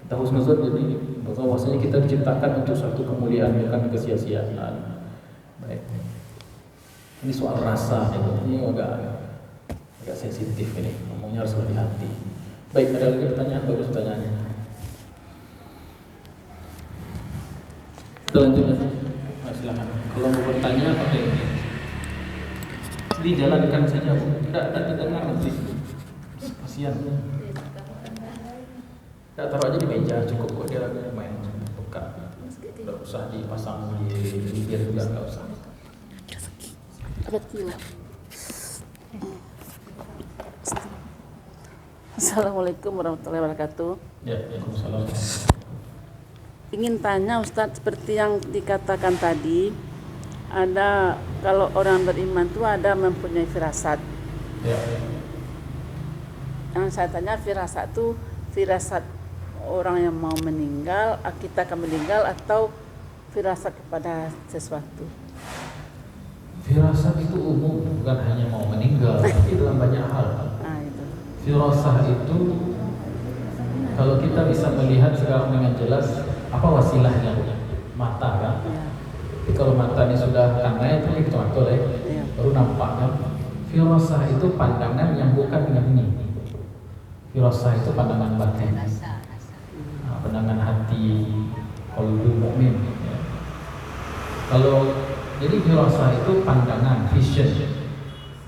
kita husnuzon jadi bahwasanya kita diciptakan untuk satu kemuliaan, bukan kesia-siaan. Baik. Ini soal rasa ini agak sensitif ini, ngomongnya harus hati-hati. Baik, ada lagi pertanyaan? Bagus pertanyaannya. Selanjutnya, silakan. Kalau mau bertanya pakai ini. Dijalankan saja, tidak didengar nanti. Kasihan. Tidak, taruh aja di meja, cukup kok, dia lagi main buka. Tidak usah dipasang di bibir juga, tidak usah. Assalamualaikum warahmatullahi wabarakatuh. Ya, waalaikumsalam. Ingin tanya Ustadz, seperti yang dikatakan tadi, ada kalau orang beriman itu ada mempunyai firasat. Ya. Yang saya tanya, firasat itu firasat orang yang mau meninggal, kita akan meninggal, atau firasat kepada sesuatu? Firasat itu umum, bukan hanya mau meninggal, tapi dalam banyak hal. Nah, itu. Firasat itu kalau kita bisa melihat sekarang dengan jelas, apa wasilahnya? Mata kan? Ya. Tapi kalau matanya sudah kanai itu betul ya, baru nampak kan. Firasat itu pandangan yang bukan dengan ini. Firasat itu pandangan batin, pandangan hati qalbul mukmin. Ya. Kalau jadi firasat itu pandangan, vision,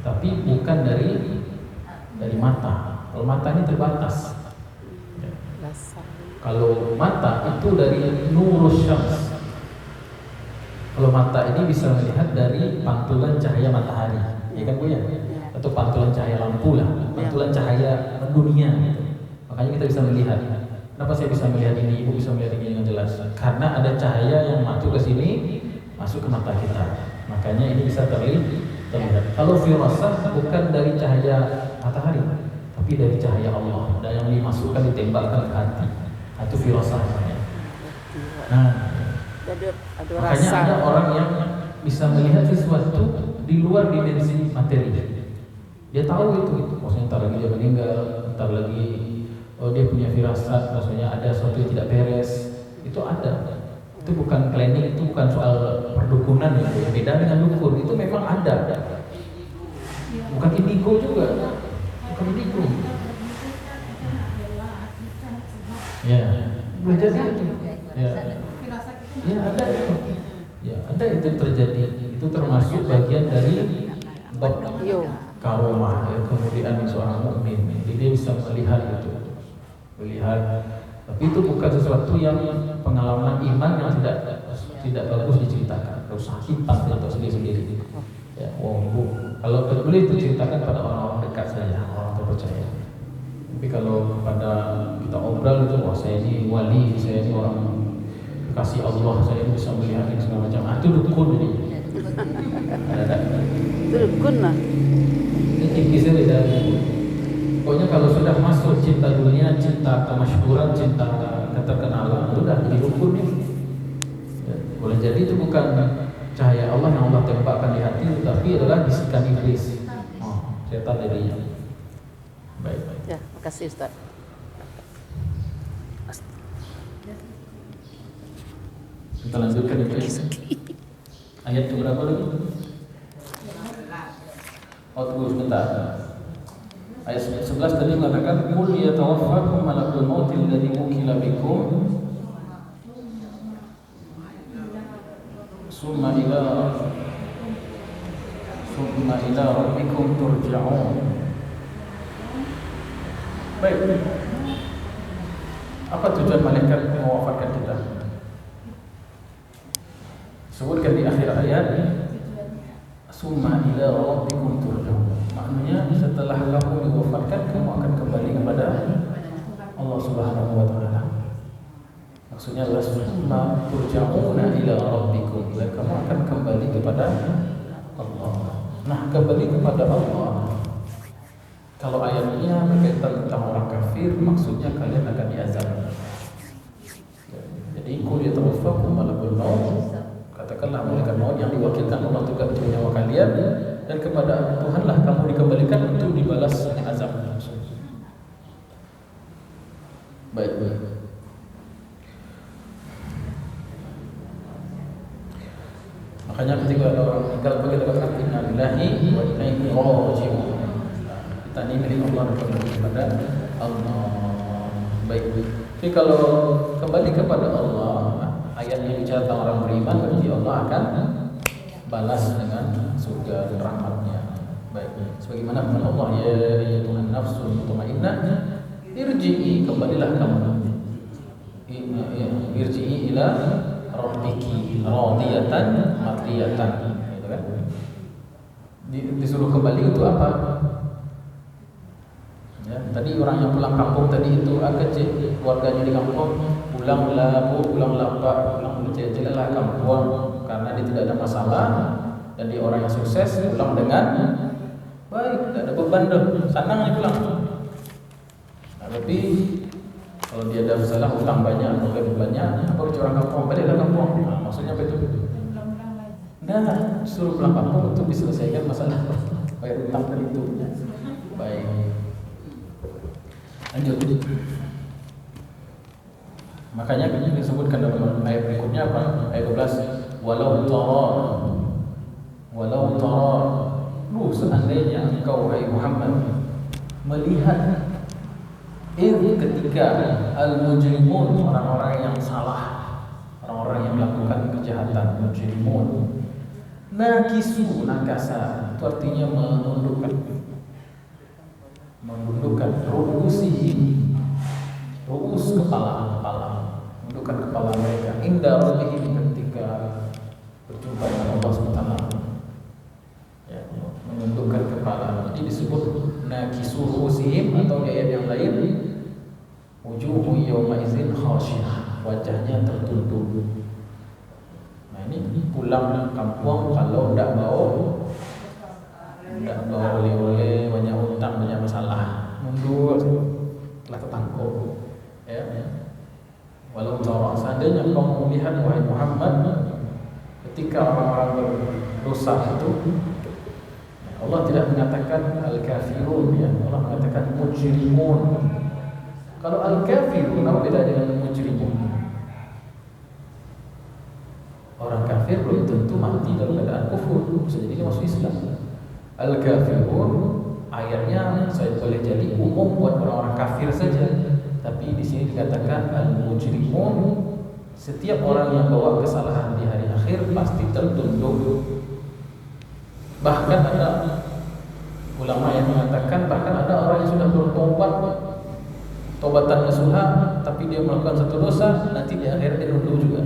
tapi bukan dari mata. Kalau mata ini terbatas. Ya. Kalau mata itu dari nurus syams. Kalau mata ini bisa melihat dari pantulan cahaya matahari, ya kan Bu ya? Atau pantulan cahaya lampu lah, pantulan cahaya dunia gitu. Makanya kita bisa melihat. Kenapa saya bisa melihat ini, Ibu bisa melihat ini dengan jelas? Karena ada cahaya yang masuk ke sini, masuk ke mata kita. Makanya ini bisa terlihat. Kalau firasat bukan dari cahaya matahari, tapi dari cahaya Allah. Dan yang dimasukkan, ditembakkan ke hati. Itu firasat namanya. Nah, makanya rasa. ada orang yang bisa melihat sesuatu di luar dimensi materi. Dia tahu itu. Maksudnya ntar lagi dia meninggal, ntar lagi dia punya firasat, maksudnya ada sesuatu yang tidak beres. Itu ada. Itu bukan planning, itu bukan soal perdukunan ya. Beda dengan dukun, itu memang ada. Bukan indigo juga. Bukan indigo. Ya, boleh jadi itu. Ya. Ya ada itu. Ya ada itu terjadi. Itu termasuk bagian dari bab karomah, ya, kemudian seorang mukmin. Jadi dia bisa melihat itu. Melihat. Tapi itu bukan sesuatu yang pengalaman iman yang tidak bagus diceritakan. Harus hitam atau sendiri-sendiri. Ya, kalau boleh itu ceritakan pada orang-orang dekat saja, orang terpercaya. Tapi kalau pada kita obrol itu, wah saya ini wali, saya ini orang kasih Allah, saya ini bisa melihat ini segala macam. Itu dukun ini. Ada. Itu dukun lah. Ini tinggi sekali dari dukun. Pokoknya kalau sudah masuk cinta dunia, cinta kemasyhuran, cinta keterkenalan, sudah jadi dukun ini. Ya, boleh jadi itu bukan cahaya Allah yang Allah tembakkan di hati, tapi adalah bisikan iblis. Setan darinya. Baik. Ya, makasih Ustaz. Kita lanjutkan ya. Ayat berapa lagi? Oh, tunggu sebentar. Ayat 11 tadi mengatakan qul yatawaffakum malakul maut alladzi wukila bikum summa ila rabbikum turja'un. Baik. Apa tujuan malaikat mewafatkan kita? Sebutkan di akhir ayat summa ila rabbikum turja'un. Maknanya setelah kamu diwafatkan, kamu akan kembali kepada Allah Subhanahu wa taala. Maksudnya adalah summa turja'una ila rabbikum. Kamu akan kembali kepada Allah. Nah, kembali kepada Allah. Kalau ayatnya berkaitan tentang orang kafir, maksudnya kalian akan diazab. Jadi qul yatawaffakum malakul maut. Katakanlah malaikat maut yang diwakilkan Allah untuk mengambil nyawa kalian, dan kepada Tuhanlah kamu dikembalikan untuk dibalas dengan azab. Baik. Makanya ketika ada orang meninggal, kita katakan inna lillahi wa inna ilaihi raji'un. Kita ini milik Allah dan kembali kepada Allah. Baik. Jadi kalau kembali kepada Allah, ayat yang bicara tentang orang beriman, berarti Allah akan balas dengan surga dan rahmatnya. Baik. Sebagaimana firman Allah, ya ayyuhan nafsul mutmainnah irji'i, kembalilah kamu. Irji'i ila rabbiki radiyatan mardiyatan, gitu kan? Disuruh kembali untuk apa? Ya, tadi orang yang pulang kampung tadi itu kecil, keluarganya di kampung, pulanglah Bu, pulanglah Pak, pulang berjela-jela kampung karena dia tidak ada masalah dan dia orang yang sukses, pulang dengan baik, tidak ada beban dah, senang dia pulang. Nah, tapi kalau dia ada masalah, utang banyak, problem banyak, apa orang kampung, baliklah kampung. Nah, maksudnya apa itu? Nah, suruh pulang kampung untuk diselesaikan masalah bayar utang dan itu. Baik. Lanjut. Makanya disebutkan dalam ayat berikutnya apa? Ayat 12. Walau tara seandainya engkau wahai Muhammad melihat ketika al-mujrimun, orang-orang yang salah, orang-orang yang melakukan kejahatan, mujrimun, nakasa, itu artinya menundukkan ru'us kepala, menundukkan kepala mereka inda rabbihim, ketika berjumpa dengan Allah SWT, ya, menundukkan kepala. Jadi disebut nakisu ru'usihim, atau di ayat yang lain wujuhu yawma idzin khasyah, wajahnya tertunduk. Nah, ini pulang kampung kalau tidak bawa oleh-oleh, banyak utang, banyak masalah, mundur telah ketangkep. Ya. Walau tara, seandainya kau melihat wahai Muhammad ketika orang-orang berdosa itu, Allah tidak mengatakan al-kafirun, ya. Allah mengatakan mujrimun. Kalau al-kafirun, apa beda dengan mujrimun? Orang kafir belum tentu mati dalam keadaan kufur, bisa jadi dia masuk Islam. Al-kafirun ayatnya saya boleh jadi umum buat orang-orang kafir saja, tapi di sini dikatakan al-mujrimun, setiap orang yang bawa kesalahan di hari akhir pasti tertunduk. Bahkan ada ulama yang mengatakan bahkan ada orang yang sudah bertobat, tobatan nasuha, tapi dia melakukan satu dosa, nanti di akhir dia tunduk juga.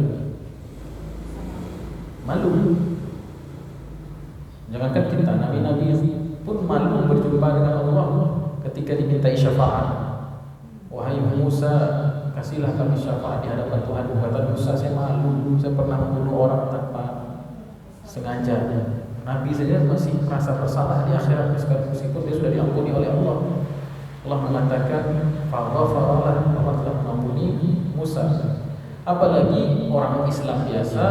Malu. Jangankan kita, nabi-nabi pun malu berjumpa dengan Allah ketika dimintai syafaat. Wahai Musa, kasihlah kami syafaat di hadapan Tuhan. Kata Musa, saya malu, saya pernah membunuh orang tanpa sengaja. Nabi saja masih merasa bersalah di akhirat, meskipun dia sudah diampuni oleh Allah. Allah mengatakan, "Faghfaralah," Allah telah mengampuni Musa. Apalagi orang Islam biasa,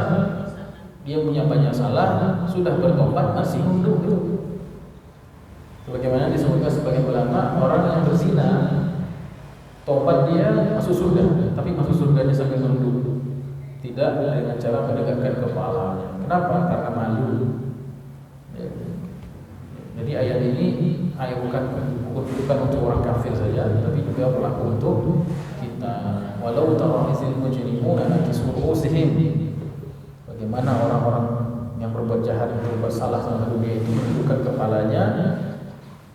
dia punya banyak salah, sudah bertobat masih mundur itu. Sebagaimana disebutkan sebagian ulama, orang yang berzina, tobat dia masuk surga, tapi masuk surganya sambil menunduk. tidak dengan cara menegakkan kepalanya. Kenapa? Karena malu. Ya. Jadi ayat ini bukan untuk orang kafir saja, tapi juga berlaku untuk kita. Walau tara izil mujrimuna nakisu ru'usihim. Bagaimana orang-orang yang berbuat jahat itu bersalah sama dunia itu menundukkan kepalanya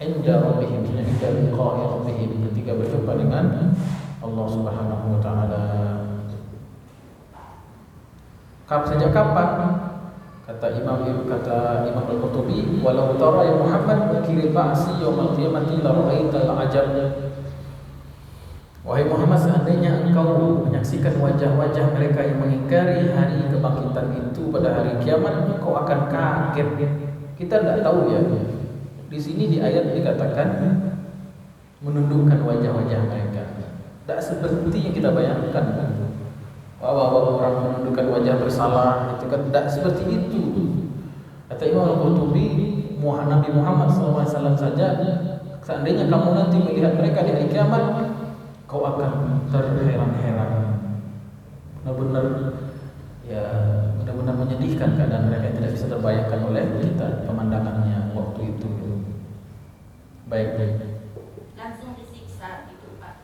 inda rabbihim, inda liqa'i rabbihim, ketika berjumpa dengan Allah Subhanahu wa taala. Sejak kapan? Kata Imam Al-Qurtubi, walau tara ya Muhammad mungkiril ba'si yaumil qiyamati la ra'aital ajab. Wahai Muhammad, seandainya engkau menyaksikan wajah-wajah mereka yang mengingkari hari kebangkitan itu pada hari kiamat, engkau akan kaget. Kita tidak tahu ya. Di sini di ayat dikatakan menundukkan wajah-wajah mereka. Tidak seperti yang kita bayangkan. Orang menundukkan wajah bersalah, itu kan tidak seperti itu. Kata Imam Al-Qurtubi, Nabi Muhammad SAW saja, seandainya kamu nanti melihat mereka di hari kiamat, kau akan terheran-heran. Benar-benar ya, benar-benar menyedihkan keadaan mereka yang tidak bisa terbayangkan oleh kita pemandangannya waktu itu. Baik. Langsung disiksa gitu Pak.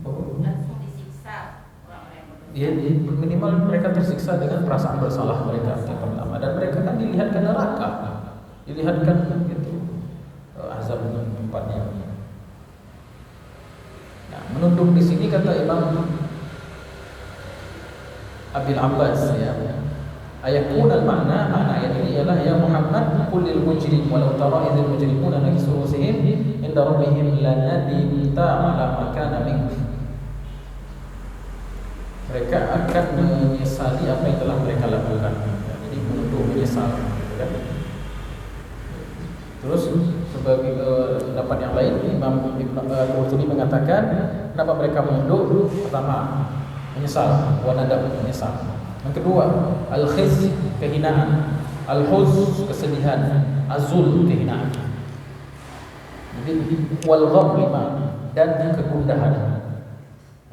Oh. Langsung disiksa orang-orang Ya, minimal mereka tersiksa dengan perasaan bersalah mereka yang pertama, dan mereka kan dilihatkan neraka, dilihatkan gitu azab tempatnya. Nah, menunduk di sini kata Imam Abil Abbas ya, ayakun makna ayat ini ialah ya Muhammad qul lil mujrim walau tara idzal mujrimuna nakisu rusihim inda rabbihim lanadimta ala ma kana minhum. Mereka akan menyesali apa yang telah mereka lakukan. Jadi menunduk, menyesal. Terus sebagai pendapat yang lain, Imam Al-Qurtubi mengatakan kenapa mereka menunduk? Pertama, menyesal, wanadam, menyesal. Yang kedua, al-khiz, kehinaan, al-huz, kesedihan, azul, kehinaan. Jadi wal-gham, dan kegundahan.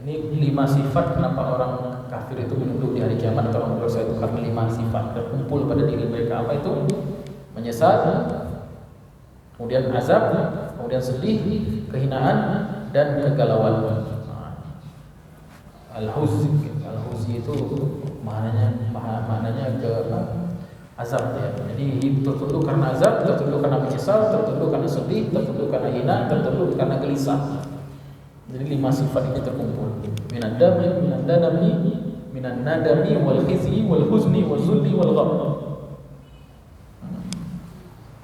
Ini 5 sifat kenapa orang kafir itu menunduk di hari kiamat atau orang berdosa itu, karena 5 sifat terkumpul pada diri mereka. Apa itu? Menyesal, kemudian azab, kemudian sedih, kehinaan, dan kegalauan. Al-huz itu maknanya ke azab ya. Jadi tertunduk karena azab, tertunduk karena menyesal, tertunduk karena sedih, tertunduk karena hina, tertunduk karena gelisah. Jadi 5 sifat ini terkumpul. Minan nadami wal khizi wal huzni wal zulli wal gham.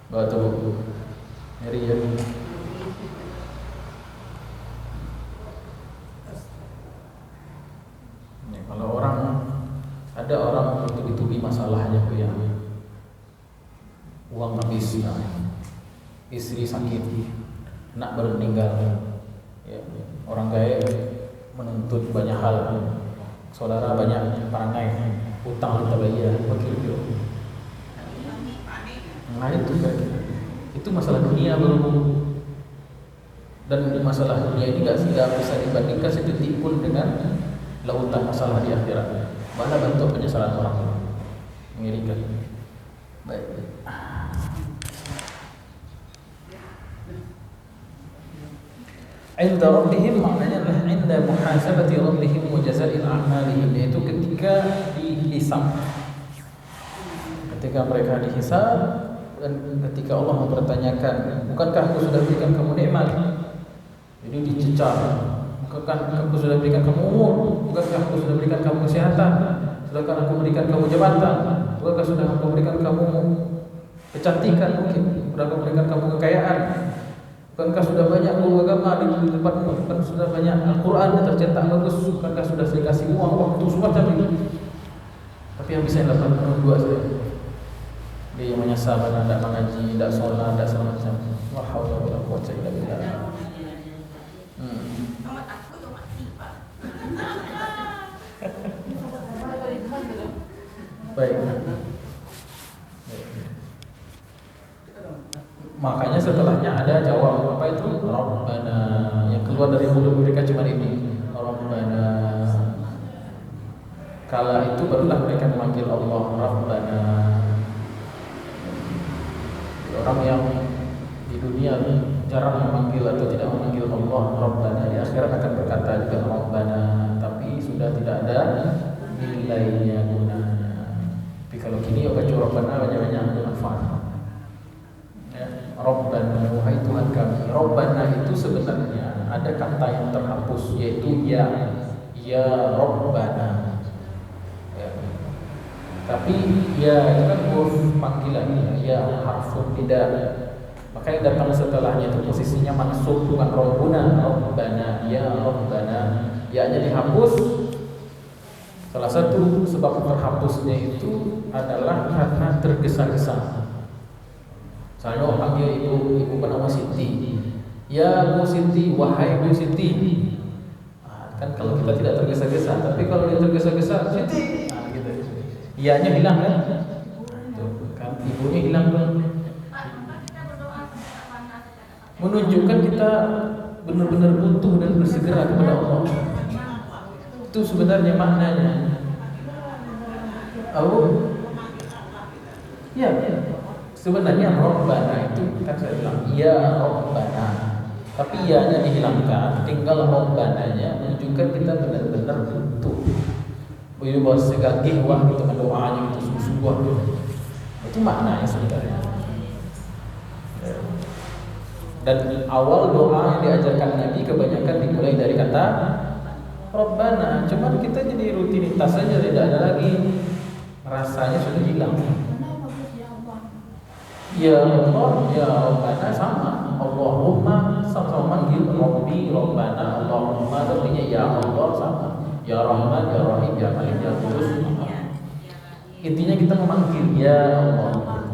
Betul. Nyari ya. Kalau ada orang tubi-tubi masalahnya tuh yang uang habis, istri sakit, anak baru meninggal. Ya, orang kaya menuntut banyak hal, saudara banyak perangai, utang tak bayar, begitu. Nah itu masalah dunia baru, dan masalah dunia ini tidak bisa dibandingkan sedetik pun dengan lautan masalah di akhirat. Mana bentuk penyesalan orang mengerikan. Baik. Inda rabbihim maknanya adalah inda muhasabati rabbihim wa jaza'il a'malihim, yaitu ketika dihisab. Ketika mereka dihisab dan ketika Allah mempertanyakan, bukankah aku sudah berikan kamu nikmat? Jadi dicecar. Bukankah aku sudah berikan kamu umur? Bukankah aku sudah berikan kamu kesehatan? Sudahkah aku berikan kamu jabatan? Bukankah sudah aku berikan kamu kecantikan mungkin? Sudah aku berikan kamu kekayaan? Bukankah sudah banyak guru agama di tempatmu? Bukankah sudah banyak Al-Quran yang tercetak bagus? Bukankah sudah saya kasih uang, waktu, semacam itu? Tapi yang bisa dilakukan cuma 2 saja. Dia yang menyesal karena tidak mengaji, tidak sholat, tidak semacam. Wa haula wala quwwata illa billah. Amat aku yang mati Pak. Baik. Makanya setelahnya ada jawab apa itu? Rabbana, yang keluar dari mulut mereka cuma ini. Rabbana. Kala itu barulah mereka memanggil Allah Rabbana. Orang yang di dunia jarang memanggil atau tidak memanggil Allah Rabbana, di akhirat akan berkata juga Rabbana, tapi sudah tidak ada nilainya, gunanya. Tapi kalau kini baca Rabbana banyak-banyak bermanfaat. Ya, Rabbana, wahai Tuhan kami. Rabbana itu sebenarnya ada kata yang terhapus, yaitu ya Rabbana. Ya. Tapi ya itu kan huruf panggilan, ya harfun tidak. Maka yang datang setelahnya itu posisinya mansub, bukan Rabbuna, Rabbana, ya Rabbana. Ya-nya dihapus. Salah satu sebab terhapusnya itu adalah karena tergesa-gesa. Misalnya panggil ibu bernama Siti. Ya Bu Siti, wahai Bu Siti. Kan kalau kita tidak tergesa-gesa, tapi kalau dia tergesa-gesa, Siti, gitu. Iya-nya hilang kan? Tuh, kan ibunya hilang kan? Menunjukkan kita benar-benar butuh dan bersegera kepada Allah. Itu sebenarnya maknanya. Ya. Sebenarnya Rabbana itu kan saya bilang ya Rabbana. Tapi ya-nya dihilangkan, tinggal Rabbananya, menunjukkan kita benar-benar butuh. Begitu bahwa segagih wah gitu doanya itu sungguh-sungguh. Itu maknanya sebenarnya. Dan awal doa yang diajarkan Nabi kebanyakan dimulai dari kata Rabbana. Cuman kita jadi rutinitas saja, tidak ada lagi, rasanya sudah hilang. Ya Allah, ya Rabbana sama. Allahumma sama-sama manggil Rabbi, Rabbana, Allahumma artinya ya Allah sama. Ya Rahman, ya Rahim, ya Malik, ya Qudus. Intinya kita memanggil ya Allah.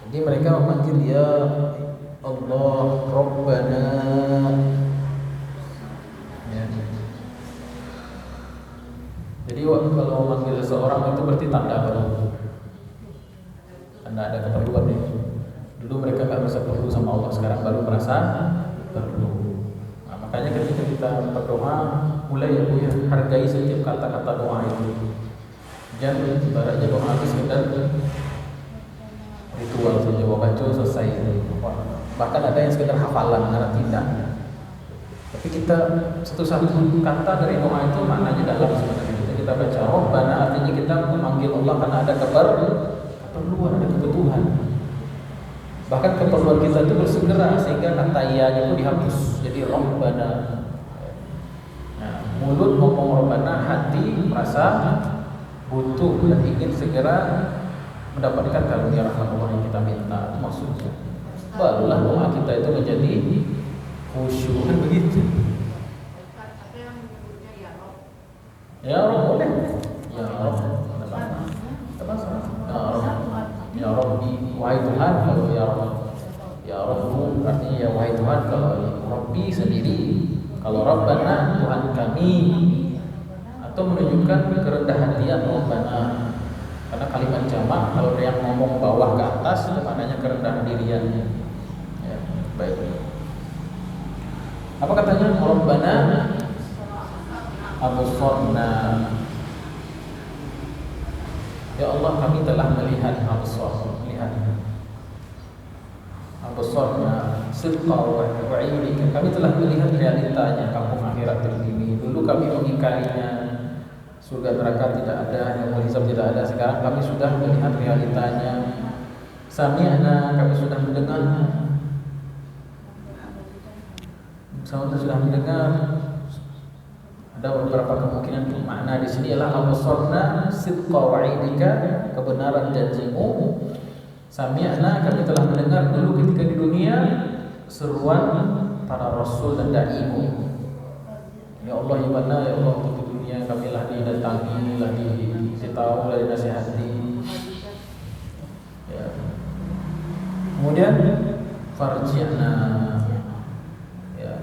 Jadi mereka memanggil ya Allah Rabbana. Ya. Jadi kalau memanggil seseorang itu berarti tanda baru. Tanda ada keperluan nih. Dulu mereka nggak merasa perlu sama Allah, sekarang baru merasa perlu. Nah, makanya ketika kita berdoa, mulai ya Bu ya, hargai setiap kata-kata doa itu. Jangan ibaratnya doa itu sekedar ritual saja, baca selesai. Bahkan ada yang sekedar hafalan, karena tidak. Tapi kita satu-satu kata dari doa itu maknanya dalam sebenarnya. Kita baca Rabbana artinya kita memanggil Allah karena ada keperluan, ada kebutuhan. Bahkan keperluan kita itu bersegera sehingga kata iya-nya pun dihapus. Jadi Rabbana. Nah, mulut ngomong Rabbana, hati merasa butuh dan ingin segera mendapatkan karunia rahmat Allah yang kita minta. Itu maksudnya. Barulah doa kita itu menjadi khusyuk, kan begitu. Ya Rabb boleh. Ya Rabb. Ya Rabbi, wahai Tuhan. Kalau ya Rabb, ya Rabbu artinya ya wahai Tuhan. Kalau Rabbi sendiri, kalau Rabbana Tuhan kami, atau menunjukkan kerendah hatian Rabbana. Karena kalimat jamak kalau ada yang ngomong bawah ke atas itu maknanya kerendahan dirian. Ya, baik. Apa katanya? Rabbana absarna. Ya Allah, kami telah melihat melihat absarna sidqa wa ilmika. Kami telah melihat realitanya kampung akhirat ini. Dulu kami mengingkarinya. Surga neraka tidak ada, yang hisab tidak ada. Sekarang kami sudah melihat realitanya. Sami'na, kami sudah mendengar. Sudah mendengar. Ada beberapa kemungkinan makna di sini ialah absarna sidqa wa'idika, kebenaran janjimu. Sami'na, kami telah mendengar dulu ketika di dunia seruan para rasul dan dai-Mu. Ya Allah, ya mana ya Allah, untuk dunia kami lah didatangi, lah ditahu, lah dinasihati. Ya. Kemudian farji'na, ya,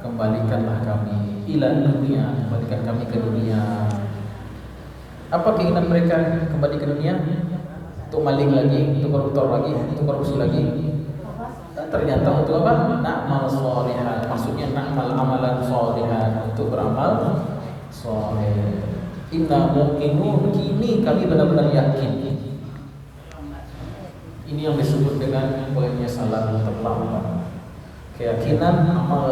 kembalikanlah kami ila dunia, kembalikan kami ke dunia. Apa keinginan mereka kembali ke dunia? Untuk maling lagi, untuk koruptor lagi, untuk korupsi lagi. Ternyata untuk apa? Na'mal sholihan, maksudnya na'mal amalan sholihan, untuk beramal soleh. Inna muqinun, kini kami benar-benar yakin. Ini yang disebut dengan penyesalan terlambat. Keyakinan amal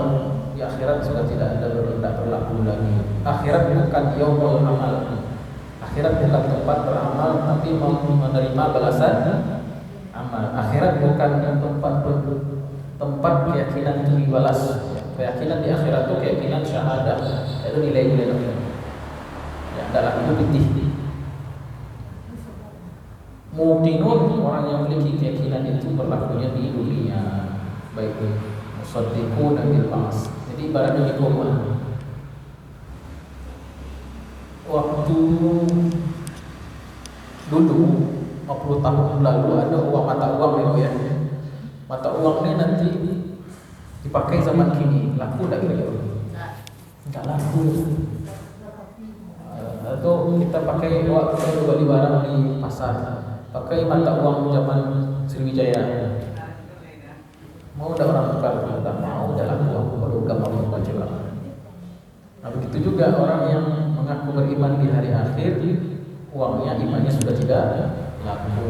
di akhirat sudah tidak berlaku lagi. Akhirat bukan yaumul amal. Akhirat bukan tempat beramal, tapi menerima balasan amal. Akhirat bukan tempat keyakinan itu dibalas. Keyakinan di akhirat itu keyakinan syahadah, itu nilai-nilai akhirat. Ya, dalam itu putih. Muqinun, orang yang memiliki keyakinan itu berlakunya di dunia. Baik musaddiqun bil ba'ts. Jadi ibaratnya di Quran. Waktu dulu 40 tahun lalu ada uang mata uang itu ya. Mata uang ini nanti dipakai zaman kini, laku enggak kira-kira? Enggak laku. Atau kita pakai uang, kita beli barang di pasar, pakai mata uang zaman Sriwijaya. Mau enggak orang tukar? Enggak mau, enggak laku. Kalau enggak mau baca bang. Nah begitu juga orang yang mengaku beriman di hari akhir, uangnya imannya sudah tidak laku.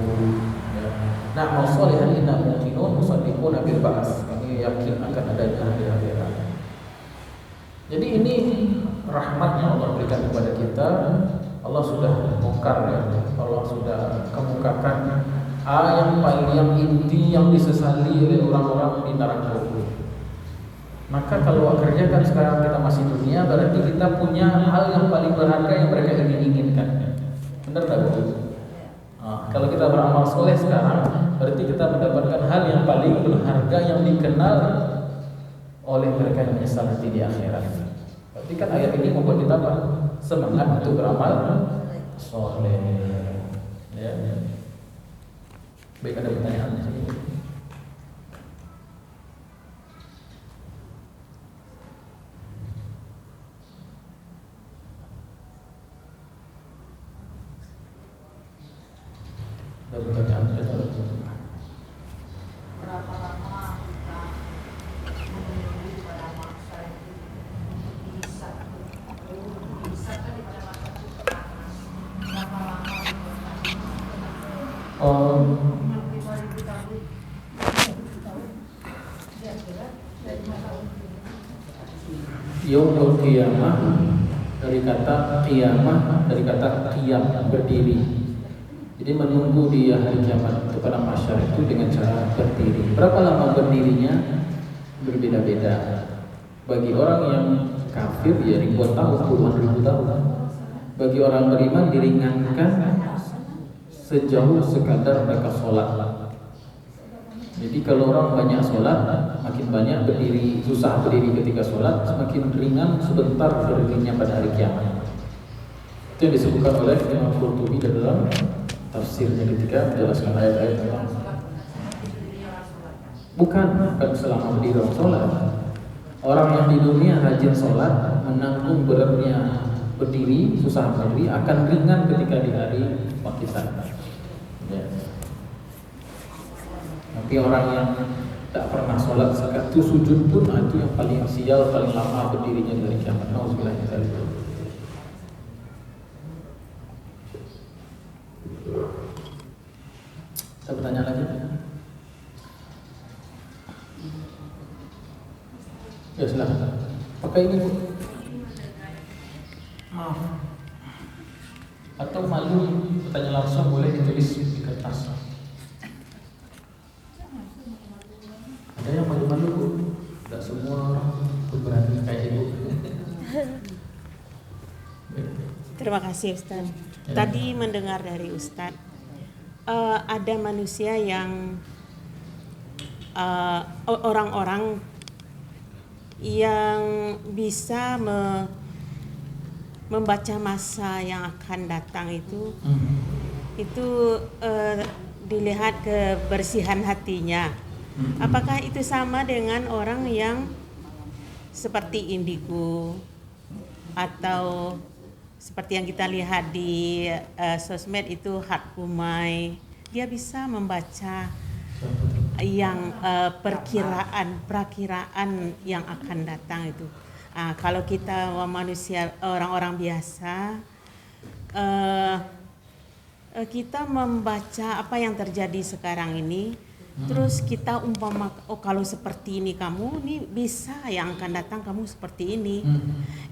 Nah, mausolihal inna muqinun musaddiqun bil ba'ts. Kami yakin akan adanya hari akhirat. Jadi ini rahmat yang Allah berikan kepada kita. Allah sudah bongkar ya. Allah sudah kemukakan yang paling yang inti yang disesali oleh orang-orang di neraka. Maka kalau kerjakan sekarang kita masih dunia, berarti kita punya hal yang paling berharga yang mereka inginkan. Benar tak Bu? Kalau kita beramal soleh sekarang, berarti kita mendapatkan hal yang paling berharga yang dikenal oleh mereka yang menyesal nanti di akhirat. Berarti kan ayat ini membuat kita apa? Semangat untuk beramal soleh. Ya. Baik, ada pertanyaan di sini. Ada pertanyaan Berapa lama kita menunggu pada masa itu bisa kan di pada masa itu panas. Berapa lama Yaumul qiyamah dari kata qiyamah, dari kata qiyam, berdiri. Jadi menunggu di hari kiamat kepada masyarakat itu dengan cara berdiri. Berapa lama berdirinya berbeda-beda. Bagi orang yang kafir ya ribuan tahun, puluhan ribu tahun. Bagi orang beriman diringankan sejauh sekadar mereka sholat. Jadi kalau orang banyak sholat, makin banyak berdiri, susah berdiri ketika sholat, semakin ringan sebentar berdirinya pada hari kiamat. Itu yang disebutkan oleh Imam Qurtubi dalam tafsirnya ketika menjelaskan ayat-ayat tentang bukan selama berdiri orang sholat. Orang yang di dunia rajin sholat, menanggung beratnya berdiri, susah berdiri, akan ringan ketika di hari bangkitan. Ya. Tapi orang yang tak pernah sholat sekatu sujud pun, itu yang paling sial, paling lama berdirinya dari kiamat. Nauzubillah min dzalik. Ada pertanyaan lagi? Ya silakan. Pakai ini Bu. Maaf. Atau malu bertanya langsung boleh ditulis di kertas. Ada yang malu-malu Bu. Tidak semua orang berani kayak Ibu. Terima kasih Ustaz. Tadi mendengar dari Ustaz, ada manusia yang orang-orang yang bisa membaca masa yang akan datang itu dilihat kebersihan hatinya. Apakah itu sama dengan orang yang seperti indigo atau seperti yang kita lihat di sosmed itu Hatkumai, dia bisa membaca yang perakiraan yang akan datang itu. Kalau kita manusia orang-orang biasa, eh, kita membaca apa yang terjadi sekarang ini, terus kita umpama, oh kalau seperti ini kamu, nih bisa yang akan datang kamu seperti ini.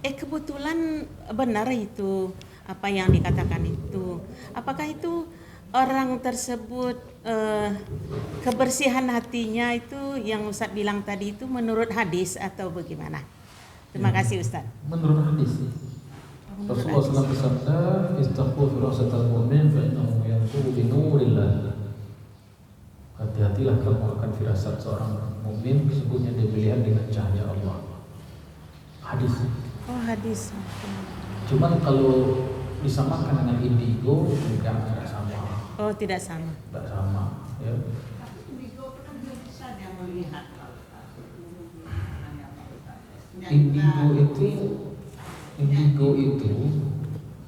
Kebetulan benar itu apa yang dikatakan itu. Apakah itu orang tersebut kebersihan hatinya itu yang Ustadz bilang tadi itu menurut hadis atau bagaimana? Terima kasih Ustadz. Menurut hadis, Rasulullah SAW bersabda, "Istaqu firasatal mu'min fa innahu yanzuru bi nurillah." Hati-hatilah kamu akan firasat seorang mukmin, sesungguhnya dia melihat dengan cahaya Allah. Hadis. Oh, hadis. Cuman kalau disamakan dengan indigo tidak sama. Oh, tidak sama. Tidak sama, ya. Indigo itu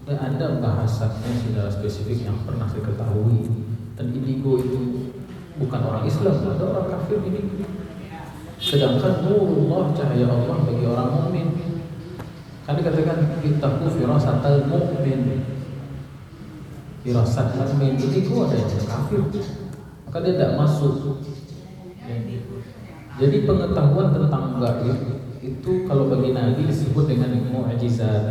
tidak ada bahasanya secara spesifik yang pernah saya ketahui. Dan indigo itu bukan orang Islam, ada orang kafir ini. Sedangkan nurullah, cahaya Allah bagi orang mukmin. Kan dikatakan ittaqu firasatal mu'min. Firasat mukmin itu ada yang kafir, maka dia tidak masuk. Jadi pengetahuan tentang gaib itu kalau bagi Nabi disebut dengan mukjizat.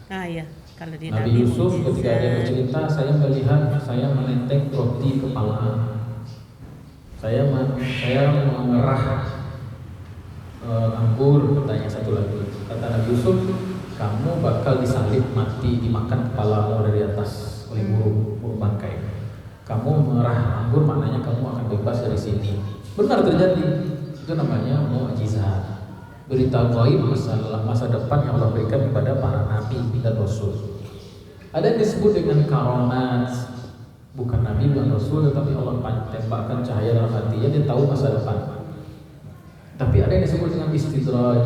Ya, kalau di Nabi Yusuf ketika dia bercerita, saya melihat saya menenteng roti kepala, saya mengerah anggur. Tanya satu lagi, kata Nabi Yusuf, kamu bakal disalib mati, dimakan kepalamu dari atas oleh burung bangkai. Kamu mengerah anggur, maknanya kamu akan bebas dari sini. Benar terjadi. Itu namanya mukjizat. Berita gaib masa depan yang Allah berikan kepada para nabi dan rasul. Ada yang disebut dengan karamat, bukan nabi bukan rasul, tetapi Allah tembakkan cahaya dalam hatinya, dia tahu masa depan. Tapi ada yang disebut dengan istidraj,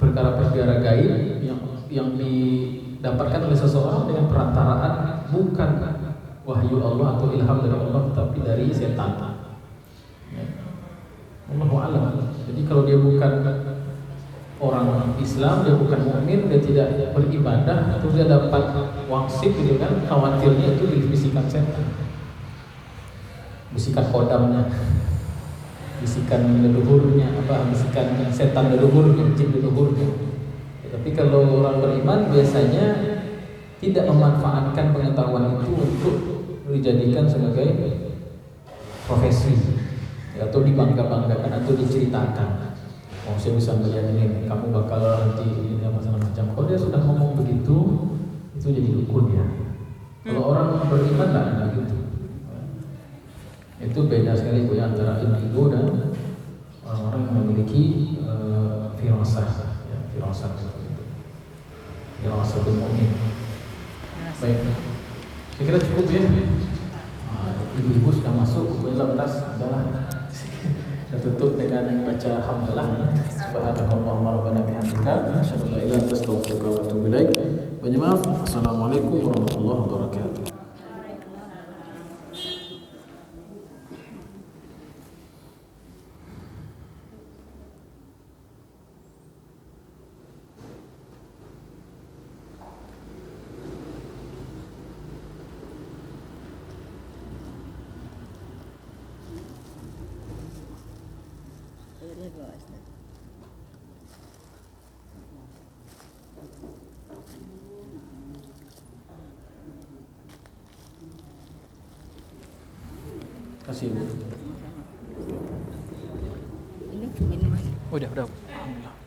perkara-perkara gaib yang didapatkan oleh seseorang dengan perantaraan bukan wahyu Allah atau ilham dari Allah, tetapi dari setan. Allahu a'lam. Jadi kalau dia bukan orang Islam, dia bukan mukmin, dia tidak beribadah, terus dia dapat wangsit gitu kan, khawatirnya itu bisikan setan, bisikan kodamnya, bisikan leluhurnya, bisikan setan leluhurnya, jin leluhurnya. Tapi kalau orang beriman biasanya tidak memanfaatkan pengetahuan itu untuk dijadikan sebagai profesi, atau dibangga-banggakan atau diceritakan. Oh, saya bisa melihat ini, kamu bakal nanti ini macam-macam. Kalau dia sudah ngomong begitu, itu jadi dukun ya. Kalau orang beriman lah gitu. Itu beda sekali Bu antara indigo dan orang-orang yang memiliki firasat, ya, firasat itu. Firasatul mu'min. Baik. Saya kira cukup ya. Ibu-ibu sudah masuk, boleh tas adalah. Kita tutup dengan baca hamdalah. Subhanallahumma rabbana bihamdika asyhadu an la ilaha illa anta astaghfiruka wa atubu ilaik. Banyak maaf. Assalamualaikum warahmatullahi wabarakatuh. Kasih Bu. Udah. Alhamdulillah.